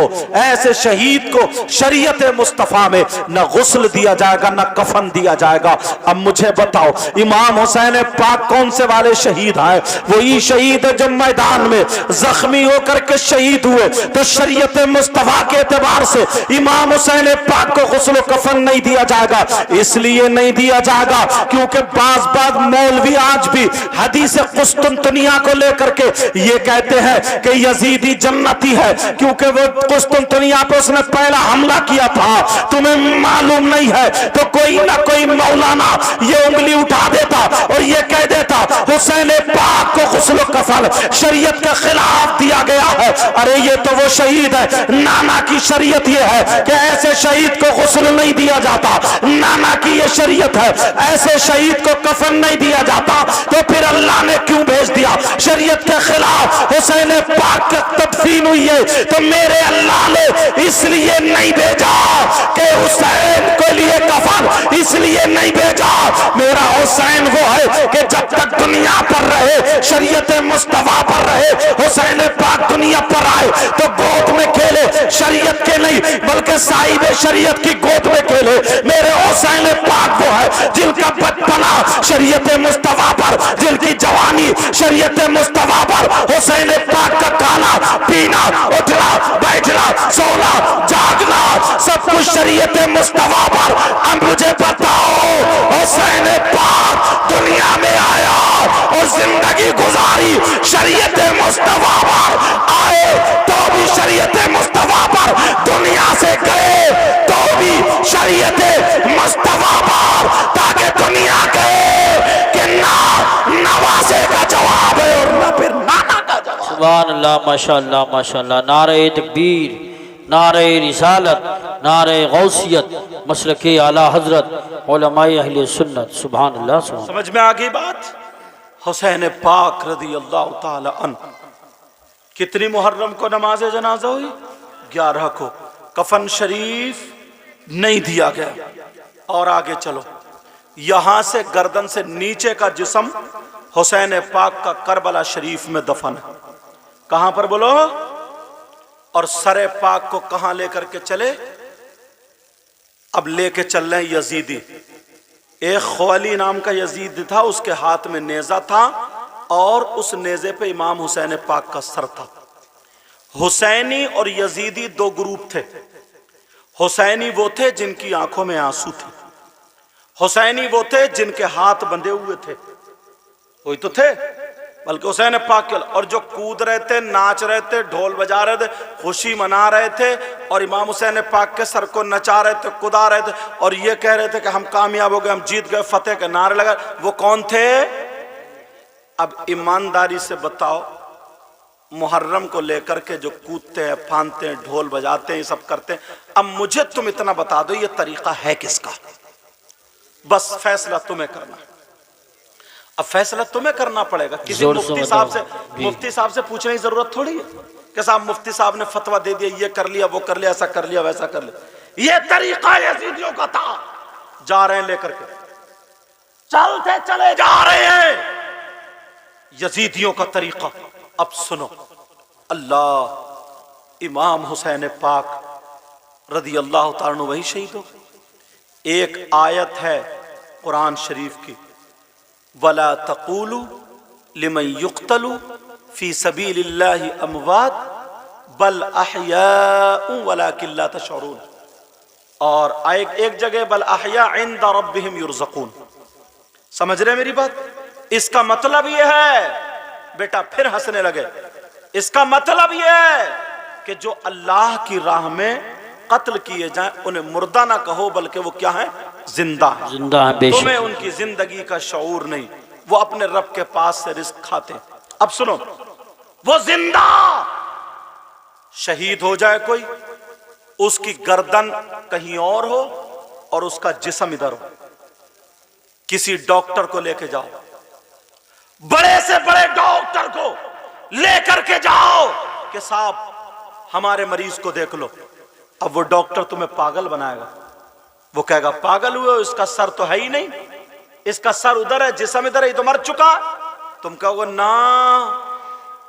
شریعت مصطفیٰ میں نہ غسل دیا جائے گا نہ کفن دیا جائے گا. اب مجھے بتاؤ امام حسین پاک کون سے والے شہید ہیں؟ وہی شہید جو میدان میں زخمی ہو کر کے شہید ہوئے. تو شریعت مصطفیٰ کے اعتبار سے امام حسین پاک کو غسل و کفن نہیں دیا جائے گا. اس لیے نہیں دیا جائے گا کیونکہ بعض مولوی آج بھی حدیث حدیث قسطنطنیہ کو لے کر کے یہ کہتے ہیں کہ یزیدی جنتی ہے کیونکہ وہ قسطنطنیہ پہ اس نے پہلا حملہ کیا تھا، تمہیں معلوم نہیں ہے تو کوئی نہ کوئی مولانا یہ انگلی اٹھا دیتا اور یہ کہہ دیتا حسین پاک کو غسل و کفن شریعت کے خلاف دیا گیا ہے، ارے یہ تو وہ شہید ہے، نانا کی شریعت یہ ہے کہ ایسے شہید کو غسل نہیں دیا جاتا، نانا کی یہ شریعت ہے ایسے شہید کو کفن نہیں دیا جاتا، تو پھر اللہ نے کیوں بھیج دیا؟ شریعت کے خلاف حسین پاک کی تدفین ہوئی ہے تو میرے اللہ نے اس لیے نہیں بھیجا کہ حسین کے لیے کفن، اس لیے نہیں بھیجا میرا حسین وہ ہے کہ جب تک دنیا پر رہے شریعت مصطفیٰ پر رہے، حسین پاک دنیا پر آئے تو گود میں کھیلے شریعت کے نہیں بلکہ صاحب شریعت کی گود میں کھیلے، میرے حسین پاک وہ ہے جن کا بچپنا شریعت مصطفیٰ پر، جن کی جوانی شریعت مصطفیٰ پر، حسین پاک کا کھانا پینا اٹھنا بیٹھنا سونا جاگنا سب کچھ شریعت مصطفیٰ پر۔ اب مجھے بتاؤ حسین پاک دنیا میں آیا اور زندگی گزاری شریعت مصطفیٰ پر، آئے تو بھی شریعت مصطفیٰ پر، دنیا سے گئے تو بھی شریعت مصطفیٰ پر، تاکہ دنیا کہے کہ نوازے کا جواب ہے اور نہ پھر نانا کا جواب۔ سبحان اللہ، ماشاءاللہ ماشاءاللہ، نعرہ تکبیر، نعرہ رسالت، نعرہ غوثیت، مسلک اعلیٰ حضرت علماء اہل سنت، سبحان اللہ سبحان اللہ۔ سمجھ میں آگئی بات؟ حسین پاک رضی اللہ تعالی عنہ کتنی محرم کو نماز جنازہ ہوئی؟ 11 کو۔ کفن شریف نہیں دیا گیا۔ اور آگے چلو، یہاں سے گردن سے نیچے کا جسم حسین پاک کا کربلا شریف میں دفن ہے۔ کہاں پر بولو؟ اور سر پاک کو کہاں لے کر کے چلے؟ اب لے کے چل رہے ہیں یزیدی۔ ایک خوالی نام کا یزید تھا، اس کے ہاتھ میں نیزہ تھا اور اس نیزے پہ امام حسین پاک کا سر تھا۔ حسینی اور یزیدی دو گروپ تھے۔ حسینی وہ تھے جن کی آنکھوں میں آنسو تھے، حسینی وہ تھے جن کے ہاتھ بندھے ہوئے تھے، وہی تو تھے بلکہ حسین پاک کے، اور جو کود رہے تھے، ناچ رہے تھے، ڈھول بجا رہے تھے، خوشی منا رہے تھے اور امام حسین پاک کے سر کو نچا رہے تھے، کدا رہے تھے اور یہ کہہ رہے تھے کہ ہم کامیاب ہو گئے، ہم جیت گئے، فتح کے نعرے لگا۔ وہ کون تھے؟ اب ایمانداری سے بتاؤ، محرم کو لے کر کے جو کودتے ہیں، پھاندتے ہیں، ڈھول بجاتے ہیں، یہ سب کرتے ہیں، اب مجھے تم اتنا بتا دو یہ طریقہ ہے کس کا؟ بس فیصلہ تمہیں کرنا ہے۔ اب فیصلہ تمہیں کرنا پڑے گا، کسی مفتی صاحب سے پوچھنے کی ضرورت تھوڑی ہے کہ صاحب مفتی صاحب نے فتویٰ دے دیا، یہ کر لیا، وہ کر لیا، ایسا کر لیا، ویسا کر لیا۔ یہ طریقہ یزیدیوں کا تھا۔ جا رہے ہیں لے کر کے، چلتے چلے جا رہے ہیں، یزیدیوں کا طریقہ۔ اب سنو، اللہ امام حسین پاک رضی اللہ تعالیٰ عنہ وہی شہید ہو۔ ایک آیت ہے قرآن شریف کی، وَلَا تَقُولُوا لِمَنْ يُقْتَلُ فِي سَبِيلِ اللَّهِ أَمْوَاتٌ بَلْ أَحْيَاءٌ وَلَكِنْ لَا تَشْعُرُونَ، اور ایک جگہ بل احیاء عند ربہم یرزقون۔ سمجھ رہے میری بات؟ اس کا مطلب یہ ہے، بیٹا پھر ہنسنے لگے، اس کا مطلب یہ ہے کہ جو اللہ کی راہ میں قتل کیے جائیں انہیں مردہ نہ کہو بلکہ وہ کیا ہیں؟ زندہ ہیں۔ زندہ ہیں بے شک۔ تمہیں ان کی زندگی کا شعور نہیں، وہ اپنے رب کے پاس سے رزق کھاتے ہیں۔ اب سنو، وہ زندہ شہید ہو جائے کوئی، اس کی گردن کہیں اور ہو اور اس کا جسم ادھر ہو، کسی ڈاکٹر کو لے کے جاؤ، بڑے سے بڑے ڈاکٹر کو لے کر کے جاؤ کہ صاحب ہمارے مریض کو دیکھ لو۔ اب وہ ڈاکٹر تمہیں پاگل بنائے گا، وہ کہے گا پاگل ہوئے، اس کا سر تو ہے ہی نہیں، اس کا سر ادھر ہے، جسم ادھر ہے، یہ تو مر چکا۔ تم کہو گے نا،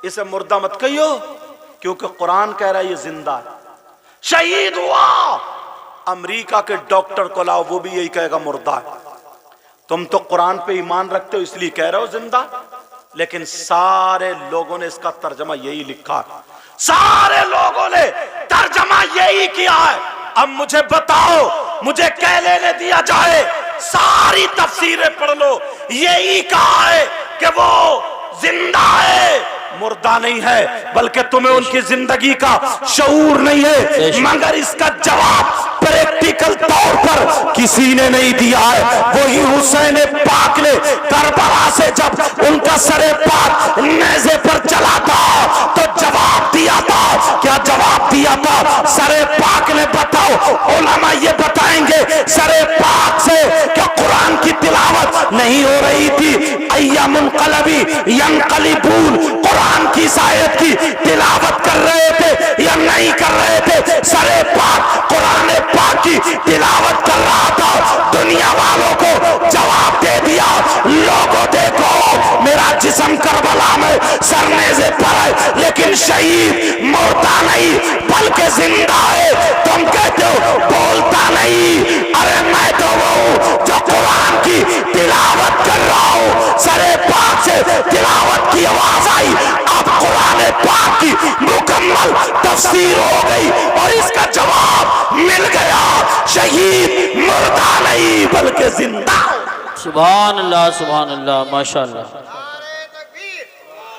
اسے مردہ مت کہیو، کیونکہ قرآن کہہ رہا ہے یہ زندہ ہے، شہید ہوا۔ امریکہ کے ڈاکٹر کو لاؤ، وہ بھی یہی کہے گا مردہ ہے۔ تم تو قرآن پہ ایمان رکھتے ہو اس لیے کہہ رہے ہو زندہ، لیکن سارے لوگوں نے اس کا ترجمہ یہی لکھا ہے، سارے لوگوں نے ترجمہ یہی کیا ہے۔ اب مجھے بتاؤ، مجھے کہہ لینے دیا جائے، ساری تفسیریں پڑھ لو، یہی کہا ہے کہ وہ زندہ ہے، مردہ نہیں ہے، بلکہ تمہیں ان کی زندگی کا شعور نہیں ہے، مگر اس کا جواب پریکٹیکل طور پر کسی نے نہیں دیا ہے۔ وہی حسین پاک نے کربلا سے جب ان کا سر پاک نیزے پر چلا تھا تو جواب دیا تھا، کیا جواب دیا تھا؟ سر پاک نے بتاؤ، علماء یہ بتائیں گے سر پاک سے کیا قرآن کی تلاوت نہیں ہو رہی تھی؟ ایام منقلبی ینقلبون، قرآن کی آیت کی تلاوت کر رہے تھے یا نہیں کر رہے تھے؟ سر پاک قرآن پاک کی تلاوت کر رہا تھا، دنیا والوں کو جواب دے دیا، لوگوں دیکھو میرا جسم کربلا میں سر نیزے پر ہے لیکن شہید مردہ نہیں بلکہ زندہ ہے، تم کہتے ہو بولتا نہیں، ارے میں تو وہ جو قرآن کی تلاوت کر رہا ہوں، سر پاک سے تلاوت کی آواز آئی، اب قرآن پاک کی مکمل تفسیر ہو گئی اور اس کا جواب مل گیا، شہید مردہ نہیں بلکہ زندہ۔ سبحان اللہ ماشاءاللہ۔ نعرہ تکبیر،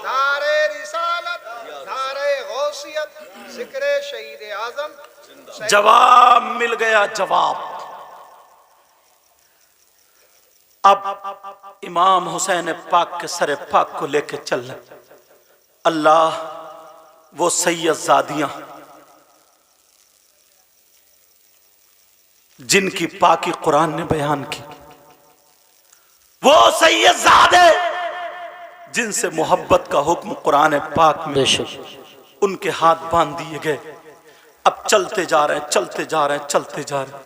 نعرہ رسالت، نعرہ غوثیت، ذکر شہید اعظم۔ جواب مل گیا، جواب۔ اب امام حسین پاک کے سر پاک کو لے کے چل رہے، اللہ وہ سید زادیاں جن کی پاکی قرآن نے بیان کی، وہ سید زادے جن سے محبت کا حکم قرآن پاک میں، بے شک ان کے ہاتھ باندھ دیے گئے، اب چلتے جا رہے ہیں، چلتے جا رہے ہیں، چلتے جا رہے ہیں۔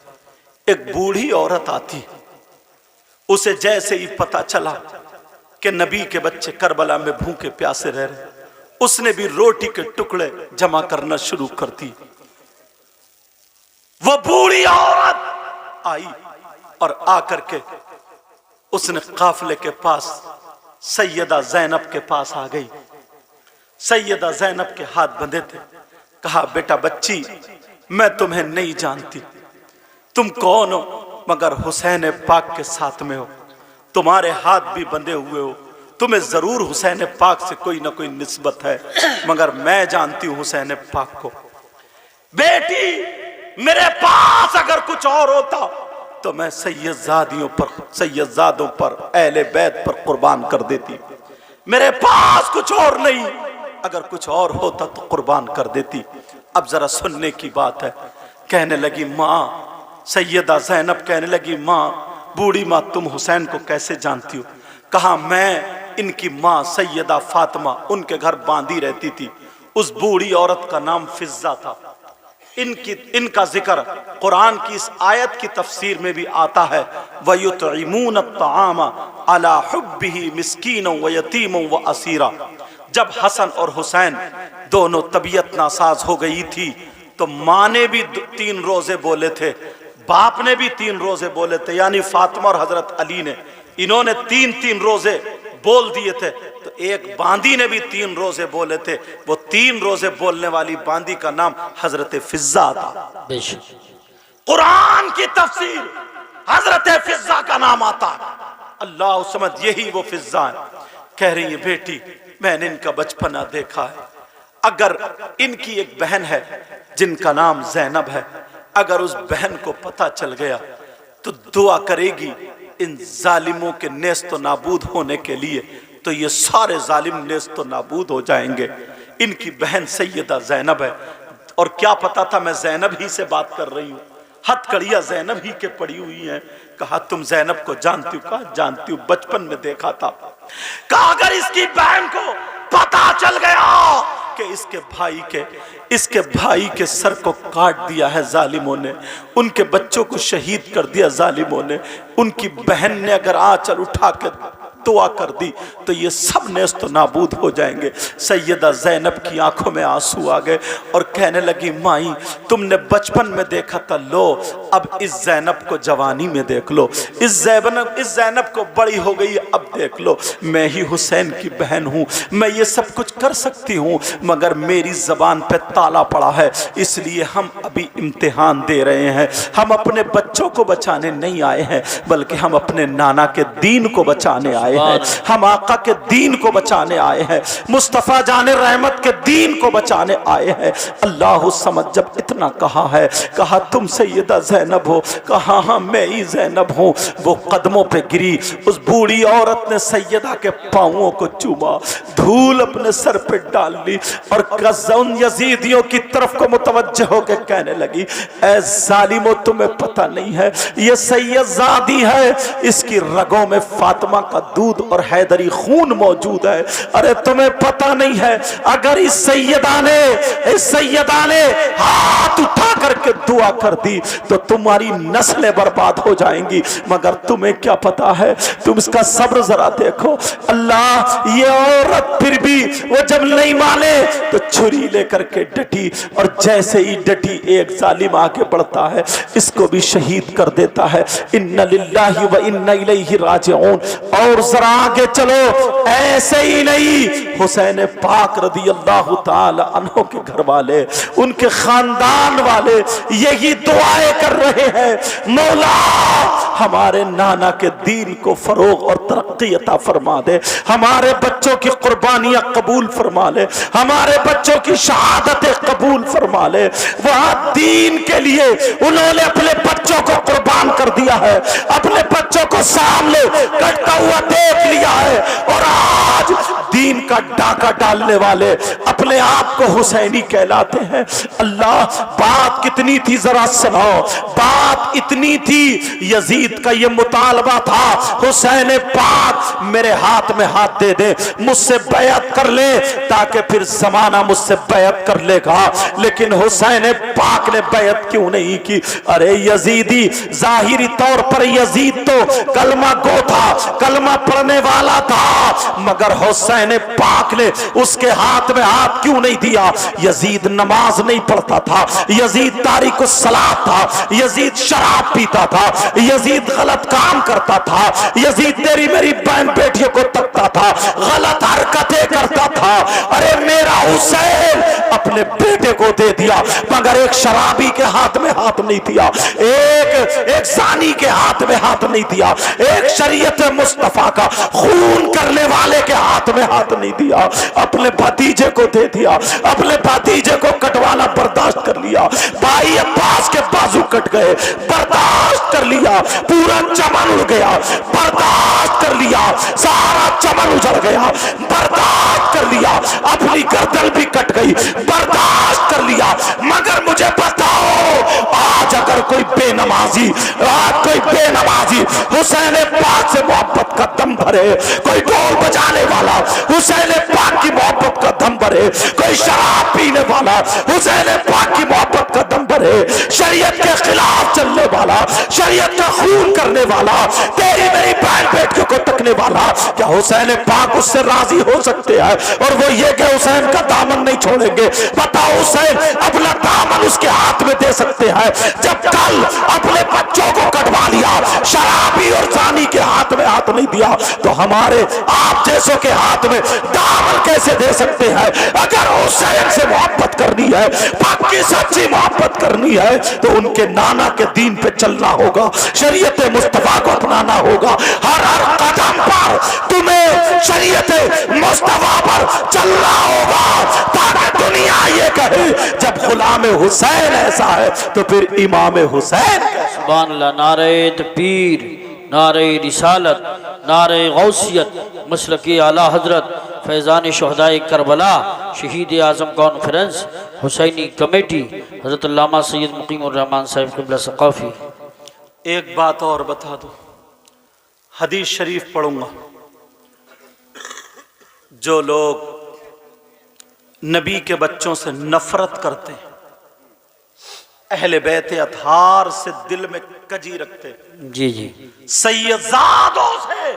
ایک بوڑھی عورت آتی، اسے جیسے ہی پتا چلا کہ نبی کے بچے کربلا میں بھوکے پیاسے رہ رہے، اس نے بھی روٹی کے ٹکڑے جمع کرنا شروع کر دی۔ وہ بوڑھی عورت آئی اور آ کر کے اس نے قافلے کے پاس سیدہ زینب کے پاس آ گئی۔ سیدہ زینب کے ہاتھ بندھے تھے، کہا بیٹا بچی میں تمہیں نہیں جانتی، تم کون ہو؟ مگر حسین پاک کے ساتھ میں ہو، تمہارے ہاتھ بھی بندھے ہوئے ہو، تمہیں ضرور حسین پاک سے کوئی نہ کوئی نسبت ہے، مگر میں جانتی ہوں حسین پاک کو۔ بیٹی میرے پاس اگر کچھ اور ہوتا تو میں سید زادوں پر اہل بیت پر قربان کر دیتی، میرے پاس کچھ اور نہیں، اگر کچھ اور ہوتا تو قربان کر دیتی۔ اب ذرا سننے کی بات ہے، کہنے لگی ماں، سیدہ زینب کہنے لگی ماں، بوڑھی ماں تم حسین کو کیسے جانتی ہو؟ کہا میں ان کی ماں سیدہ فاطمہ ان کے گھر باندھی رہتی تھی، اس بوڑھی عورت کا نام فضہ تھا۔ ان کا ذکر قرآن کی اس آیت کی تفسیر میں بھی آتا ہے، وَيُطْعِمُونَ الطَّعَامَ عَلَى حُبِّهِ مِسْكِينًا وَيَتِيمًا وَأَسِيرًا۔ جب حسن اور حسین دونوں طبیعت ناساز ہو گئی تھی تو ماں نے بھی 3 روزے بولے تھے، باپ نے بھی 3 روزے بولے تھے، یعنی فاطمہ اور حضرت علی نے، انہوں نے 3 روزے بول دیے تھے، تو ایک باندی نے بھی 3 روزے بولے تھے، وہ 3 روزے بولنے والی باندی کا نام حضرت فضہ تھا۔ بے شک قرآن کی تفسیر حضرت فضہ کا نام آتا ہے، اللہ سمجھ یہی وہ فضہ ہے۔ کہہ رہی ہے بیٹی میں نے ان کا بچپنا دیکھا ہے، اگر ان کی ایک بہن ہے جن کا نام زینب ہے، اگر اس بہن کو پتہ چل گیا تو دعا کرے گی ان ظالموں کے نیست و نابود ہونے کے لیے، تو یہ سارے ظالم نیست و نابود ہو جائیں گے۔ ان کی بہن سیدہ زینب ہے، اور کیا پتا تھا میں زینب ہی سے بات کر رہی ہوں، ہتھ کڑیاں زینب ہی کے پڑی ہوئی ہیں۔ کہا تم زینب کو جانتی ہو؟ کہا جانتی ہوں، بچپن میں دیکھا تھا۔ کہا اگر اس کی بہن کو پتا چل گیا کہ اس کے بھائی کے سر کو کاٹ دیا ہے ظالموں نے، ان کے بچوں کو شہید کر دیا ظالموں نے، ان کی بہن نے اگر آنچل اٹھا کے دعا کر دی تو یہ سب نیست و نابود ہو جائیں گے۔ سیدہ زینب کی آنکھوں میں آنسو آ گئے اور کہنے لگی مائی تم نے بچپن میں دیکھا تھا، لو اب اس زینب کو جوانی میں دیکھ لو، اس زینب کو بڑی ہو گئی، اب دیکھ لو میں ہی حسین کی بہن ہوں، میں یہ سب کچھ کر سکتی ہوں، مگر میری زبان پہ تالا پڑا ہے، اس لیے ہم ابھی امتحان دے رہے ہیں، ہم اپنے بچوں کو بچانے نہیں آئے ہیں بلکہ ہم اپنے نانا کے دین کو بچانے آئے آئے ہیں, ہم آقا کے دین کو بچانے آئے ہیں, مصطفیٰ جان رحمت کے دین کو بچانے آئے ہیں. اللہ الصمد جب اتنا کہا ہے, کہا تم سیدہ زینب ہو, کہا ہاں میں ہی زینب ہوں. وہ قدموں پہ گری, اس بوڑھی عورت نے سیدہ کے پاؤں کو چوما, دھول اپنے سر پہ ڈال لی اور ان یزیدیوں کی طرف کو متوجہ ہو کے کہنے لگی, اے ظالمو تمہیں پتہ نہیں ہے یہ سید زادی ہے, اس کی رگوں میں فاطمہ کا دودھ اور حیدری خون موجود ہے. ارے تمہیں پتہ نہیں ہے اگر اس سیدہ نے ہاتھ اٹھا کر کے دعا کر دی تو تمہاری نسلیں برباد ہو جائیں گی, مگر تمہیں کیا پتا ہے, تم اس کا صبر ذرا دیکھو. اللہ, یہ عورت پھر بھی وہ جب نہیں مانے تو چھری لے کر کے ڈٹی, اور جیسے ہی ڈٹی ایک ظالم آگے بڑھتا ہے اس کو بھی شہید کر دیتا ہے. ان للہ و انا الیہ راجعون. اور ذرا آگے چلو, ایسے ہی نہیں, حسین پاک رضی اللہ تعالی عنہ کے گھر والے, ان کے خاندان والے یہی دعائیں کر رہے ہیں, مولا ہمارے نانا کے دین کو فروغ اور ترقی عطا فرما دے, ہمارے بچوں کی قربانیاں قبول فرما لے, ہمارے بچوں کی شہادتیں قبول فرما لے. وہاں دین کے لیے انہوں نے اپنے بچوں کو قربان کر دیا ہے, اپنے بچوں کو سامنے کٹتا ہوا دیکھ لیا ہے, اور آج دین کا ڈاکہ ڈالنے والے اپنے آپ کو حسینی کہلاتے ہیں. اللہ, بات کتنی تھی ذرا سناؤ, بات اتنی تھی, یزید کا یہ مطالبہ تھا, حسین پاک میرے ہاتھ میں ہاتھ دے دے, مجھ سے بیعت کر لے تاکہ پھر زمانہ مجھ سے بیعت کر لے گا. لیکن حسین پاک نے بیعت کیوں نہیں کی؟ ارے یزیدی, ظاہری طور پر یزید تو کلمہ گو تھا, کلمہ پڑھنے والا تھا, مگر حسین پاک نے اس کے ہاتھ میں ہاتھ کیوں نہیں دیا؟ یزید نماز نہیں پڑھتا تھا, یزید تاریک الصلاۃ تھا, یزید شراب پیتا تھا, یزید غلط کام کرتا تھا, یزید تیری میری بہن بیٹیوں کو تکتا تھا, غلط حرکتیں کرتا تھا. ارے میرا حسین اپنے بیٹے کو دے دیا, مگر ایک شرابی کے ہاتھ میں ہاتھ نہیں دیا, ایک زانی کے ہاتھ میں ہاتھ نہیں دیا, ایک شریعت مصطفیٰ کا خون کرنے والے کے ہاتھ میں ہاتھ نہیں دیا. اپنے بھتیجے کو دے دیا, اپنے بھتیجے کو کٹوانا برداشت کر لیا, بھائی عباس کے بازو کٹ گئے, برداشت کر لیا, پورا چمن اڑ گیا, برداشت کر لیا, سارا چمن اجڑ گیا, برداشت کر لیا, اپنی گردن بھی کٹ گئی, برداشت کر لیا. مگر مجھے بتاؤ, آج اگر کوئی بے نمازی حسین پاک سے محبت کا دم بھرے, کوئی ڈھول بجانے والا حسین پاک کی محبت کا دم بھرے, کوئی شراب پینے والا حسین پاک کی محبت کا دم بھرے, شریعت کے خلاف چلنے والا, شریعت کا خون کرنے والا, تیری میری بہن بیٹیوں کو تکنے والا, کیا حسین پاک اس سے راضی ہو سکتے ہیں؟ اور وہ یہ کہ حسین کا دامن نہیں چھوڑیں گے. بتاؤ, حسین اپنا دامن اس کے ہاتھ میں دے سکتے ہیں؟ جب کل اپنے بچوں کو کٹوا لیا, شرابی اور زانی کے ہاتھ میں ہاتھ نہیں دیا, تو ہمارے آپ جیسوں کے ہاتھ میں دامن کیسے دے سکتے ہیں؟ اگر حسین سے محبت کرنی ہے, پاکی سچی محبت کرنی ہے, تو ان کے نانا کے دین پہ چلنا ہوگا, شریعت مصطفیٰ کو اپنانا ہوگا. ہر قدم پر تمہیں شریعت مصطفیٰ پر چلنا ہوگا, تاکہ دنیا یہ کہے جب غلام حسین ایسا ہے تو پھر امام حسین. سبحان اللہ. نعرہ تکبیر, نعرہ رسالت, نعرہ غوثیت, مسلک اعلی حضرت فیضان شہداء کربلا, شہید اعظم کانفرنس, حسینی کمیٹی, حضرت علامہ سید مقیم الرحمن صاحب قبلہ ثقافی. ایک بات اور بتا دو, حدیث شریف پڑھوں گا. جو لوگ نبی کے بچوں سے نفرت کرتے ہیں, اہل بیت اطہار سے دل میں کجی رکھتے, جی جی, سیدزادوں سے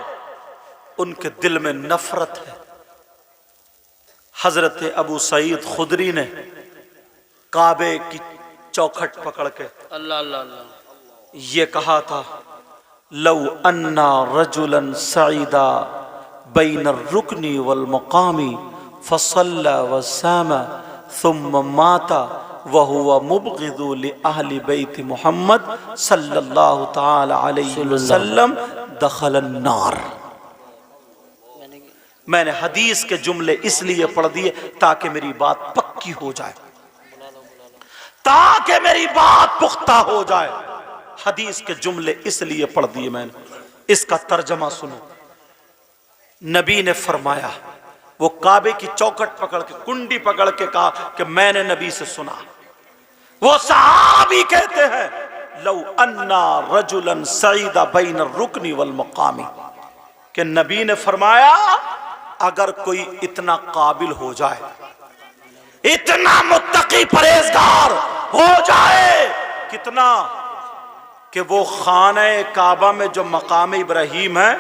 ان کے دل میں نفرت ہے. حضرت ابو سعید خدری نے کعبے کی چوکھٹ پکڑ کے اللہ اللہ اللہ یہ کہا تھا, لو انا رجلا سعیدا بین الرکن والمقام فصلى وسام ثم مات وهو مبغض لأهل بیت محمد صلی اللہ تعالی علیہ وسلم دخل النار. میں نے حدیث کے جملے اس لیے پڑھ دیے تاکہ میری بات پکی ہو جائے، تاکہ میری بات پختہ ہو جائے۔ حدیث کے جملے اس لیے پڑھ دیے میں نے۔ اس کا ترجمہ سنو۔ نبی نے فرمایا، وہ کعبے کی چوکھٹ پکڑ کے، کنڈی پکڑ کے کہا کہ میں نے نبی سے سنا۔ وہ صحابی کہتے ہیں لو انا رجلا سعید بین الرکن والمقام، کہ نبی نے فرمایا اگر کوئی اتنا قابل ہو جائے، اتنا متقی پرہیزگار ہو جائے، کتنا کہ وہ خانہ کعبہ میں جو مقام ابراہیم ہے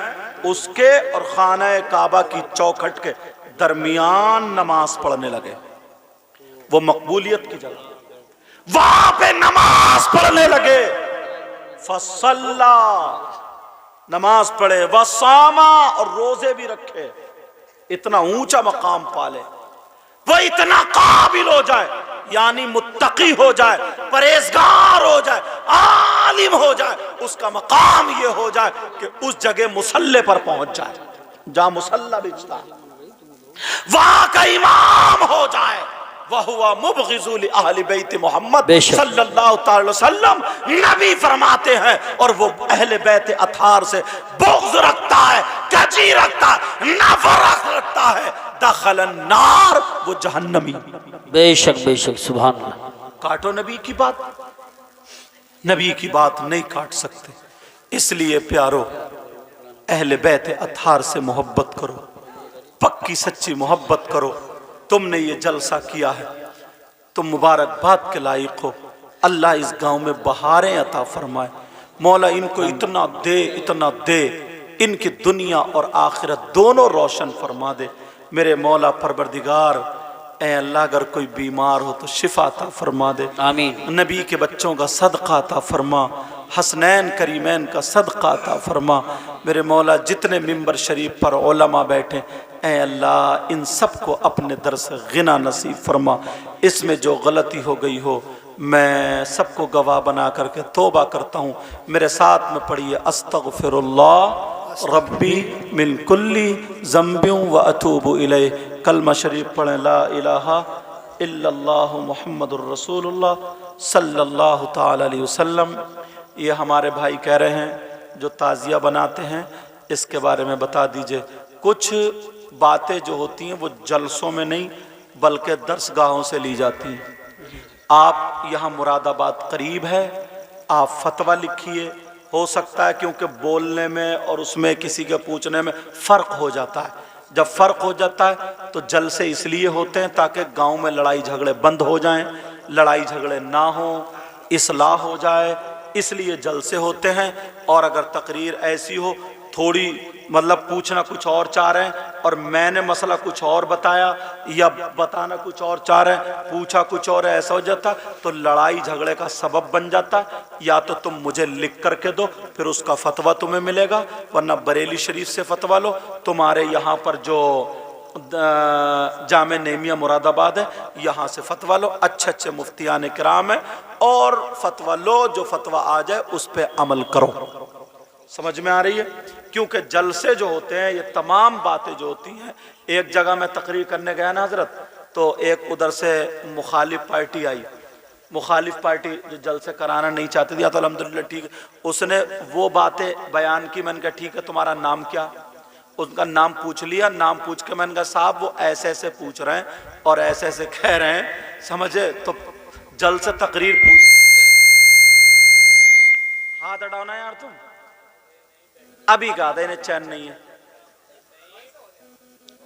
اس کے اور خانہ کعبہ کی چوکھٹ کے درمیان نماز پڑھنے لگے، وہ مقبولیت کی جگہ، وہاں پہ نماز پڑھنے لگے، فصلا، نماز پڑھے، وصاما، اور روزے بھی رکھے، اتنا اونچا مقام پالے، وہ اتنا قابل ہو جائے، یعنی متقی ہو جائے، پرہیزگار ہو جائے، عالم ہو جائے، اس کا مقام یہ ہو جائے کہ اس جگہ مصلی پر پہنچ جائے جہاں مصلی بچتا ہے، وہاں کا امام ہو جائے، وَهُوَ مُبْغِضُ لِأَهْلِ بَيْتِ محمد صلی اللہ تعالی وسلم، نبی فرماتے ہیں، اور وہ اہل بیت اطہار سے بغض رکھتا ہے، کجی رکھتا ہے، نفرت رکھتا ہے، دخل النار، وہ جہنمی۔ بے شک بے شک، سبحان اللہ۔ کاٹو نبی کی بات، نبی کی بات نہیں کاٹ سکتے، اس لیے پیارو اہل بیت اطہار سے محبت کرو، پکی سچی محبت کرو۔ تم نے یہ جلسہ کیا ہے، تم مبارکباد کے لائق ہو، اللہ اس گاؤں میں بہاریں عطا فرمائے، مولا ان کو اتنا دے، اتنا دے، ان کی دنیا اور آخرت دونوں روشن فرما دے میرے مولا پروردگار۔ اے اللہ اگر کوئی بیمار ہو تو شفا عطا فرما دے، آمین۔ نبی کے بچوں کا صدقہ عطا فرما، حسنین کریمین کا صدقہ عطا فرما میرے مولا۔ جتنے ممبر شریف پر علماء بیٹھے، اے اللہ ان سب کو اپنے در سے غنا نصیب فرما، اس میں جو غلطی ہو گئی ہو میں سب کو گواہ بنا کر کے توبہ کرتا ہوں۔ میرے ساتھ میں پڑھیے استغفر اللہ ربی من کلی ذنب و اتوب الیہ۔ کلمہ شریف پڑھیں، لا الہ الا اللہ محمد الرسول اللہ صلی اللہ تعالی علیہ وسلم۔ یہ ہمارے بھائی کہہ رہے ہیں جو تعزیہ بناتے ہیں، اس کے بارے میں بتا دیجئے۔ کچھ باتیں جو ہوتی ہیں وہ جلسوں میں نہیں بلکہ درس گاہوں سے لی جاتی ہیں۔ آپ یہاں مراد آباد قریب ہے، آپ فتویٰ لکھیے، ہو سکتا ہے کیونکہ بولنے میں اور اس میں کسی کے پوچھنے میں فرق ہو جاتا ہے، جب فرق ہو جاتا ہے تو جلسے اس لیے ہوتے ہیں تاکہ گاؤں میں لڑائی جھگڑے بند ہو جائیں، لڑائی جھگڑے نہ ہوں، اصلاح ہو جائے، اس لیے جلسے ہوتے ہیں۔ اور اگر تقریر ایسی ہو تھوڑی مطلب پوچھنا کچھ اور چاہ رہے ہیں اور میں نے مسئلہ کچھ اور بتایا یا بتانا کچھ اور چاہ رہے ہیں، پوچھا کچھ اور ایسا ہو جاتا تو لڑائی جھگڑے کا سبب بن جاتا ہے۔ یا تو تم مجھے لکھ کر کے دو، پھر اس کا فتویٰ تمہیں ملے گا، ورنہ بریلی شریف سے فتویٰ لو، تمہارے یہاں پر جو جامع نعیمیہ مراد آباد ہے یہاں سے فتویٰ لو، اچھے اچھے مفتیان کرام ہیں، اور فتویٰ لو، جو فتویٰ آ جائے اس پہ عمل کرو۔ سمجھ میں آ رہی ہے؟ کیونکہ جلسے جو ہوتے ہیں یہ تمام باتیں جو ہوتی ہیں، ایک جگہ میں تقریر کرنے گیا نا حضرت، تو ایک ادھر سے مخالف پارٹی آئی، مخالف پارٹی جو جلسے کرانا نہیں چاہتی تھی، یا تو الحمدللہ ٹھیک، اس نے وہ باتیں بیان کی، میں نے کہا ٹھیک ہے تمہارا نام کیا؟ ان کا نام پوچھ لیا، نام پوچھ کے میں نے کہا صاحب وہ ایسے ایسے پوچھ رہے ہیں اور ایسے ایسے کہہ رہے ہیں، سمجھے؟ تو جلسے تقریر پوچھ، ہاتھ ہٹاؤ نا یار تم، ابھی کہا تھا انہیں چین نہیں ہے،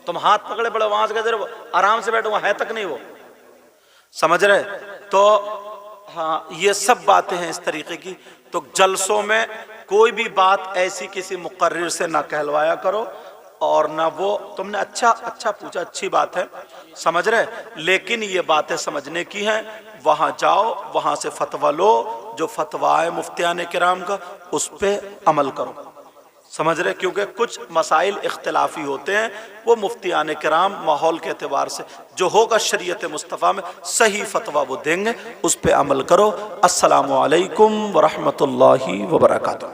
تم ہاتھ پکڑے پڑے وہاں سے کہتے رہے آرام سے بیٹھو، وہاں ہے تک نہیں وہ، سمجھ رہے؟ تو ہاں یہ سب باتیں ہیں اس طریقے کی۔ تو جلسوں میں کوئی بھی بات ایسی کسی مقرر سے نہ کہلوایا کرو، اور نہ وہ تم نے اچھا پوچھا، اچھی بات ہے، سمجھ رہے، لیکن یہ باتیں سمجھنے کی ہیں، وہاں جاؤ، وہاں سے فتویٰ لو، جو فتویٰ ہے مفتیان کرام کا اس پہ عمل کرو، سمجھ رہے؟ کیونکہ کچھ مسائل اختلافی ہوتے ہیں، وہ مفتیان کرام ماحول کے اعتبار سے جو ہوگا شریعت مصطفیٰ میں صحیح فتویٰ وہ دیں گے، اس پہ عمل کرو۔ السلام علیکم ورحمۃ اللہ وبرکاتہ۔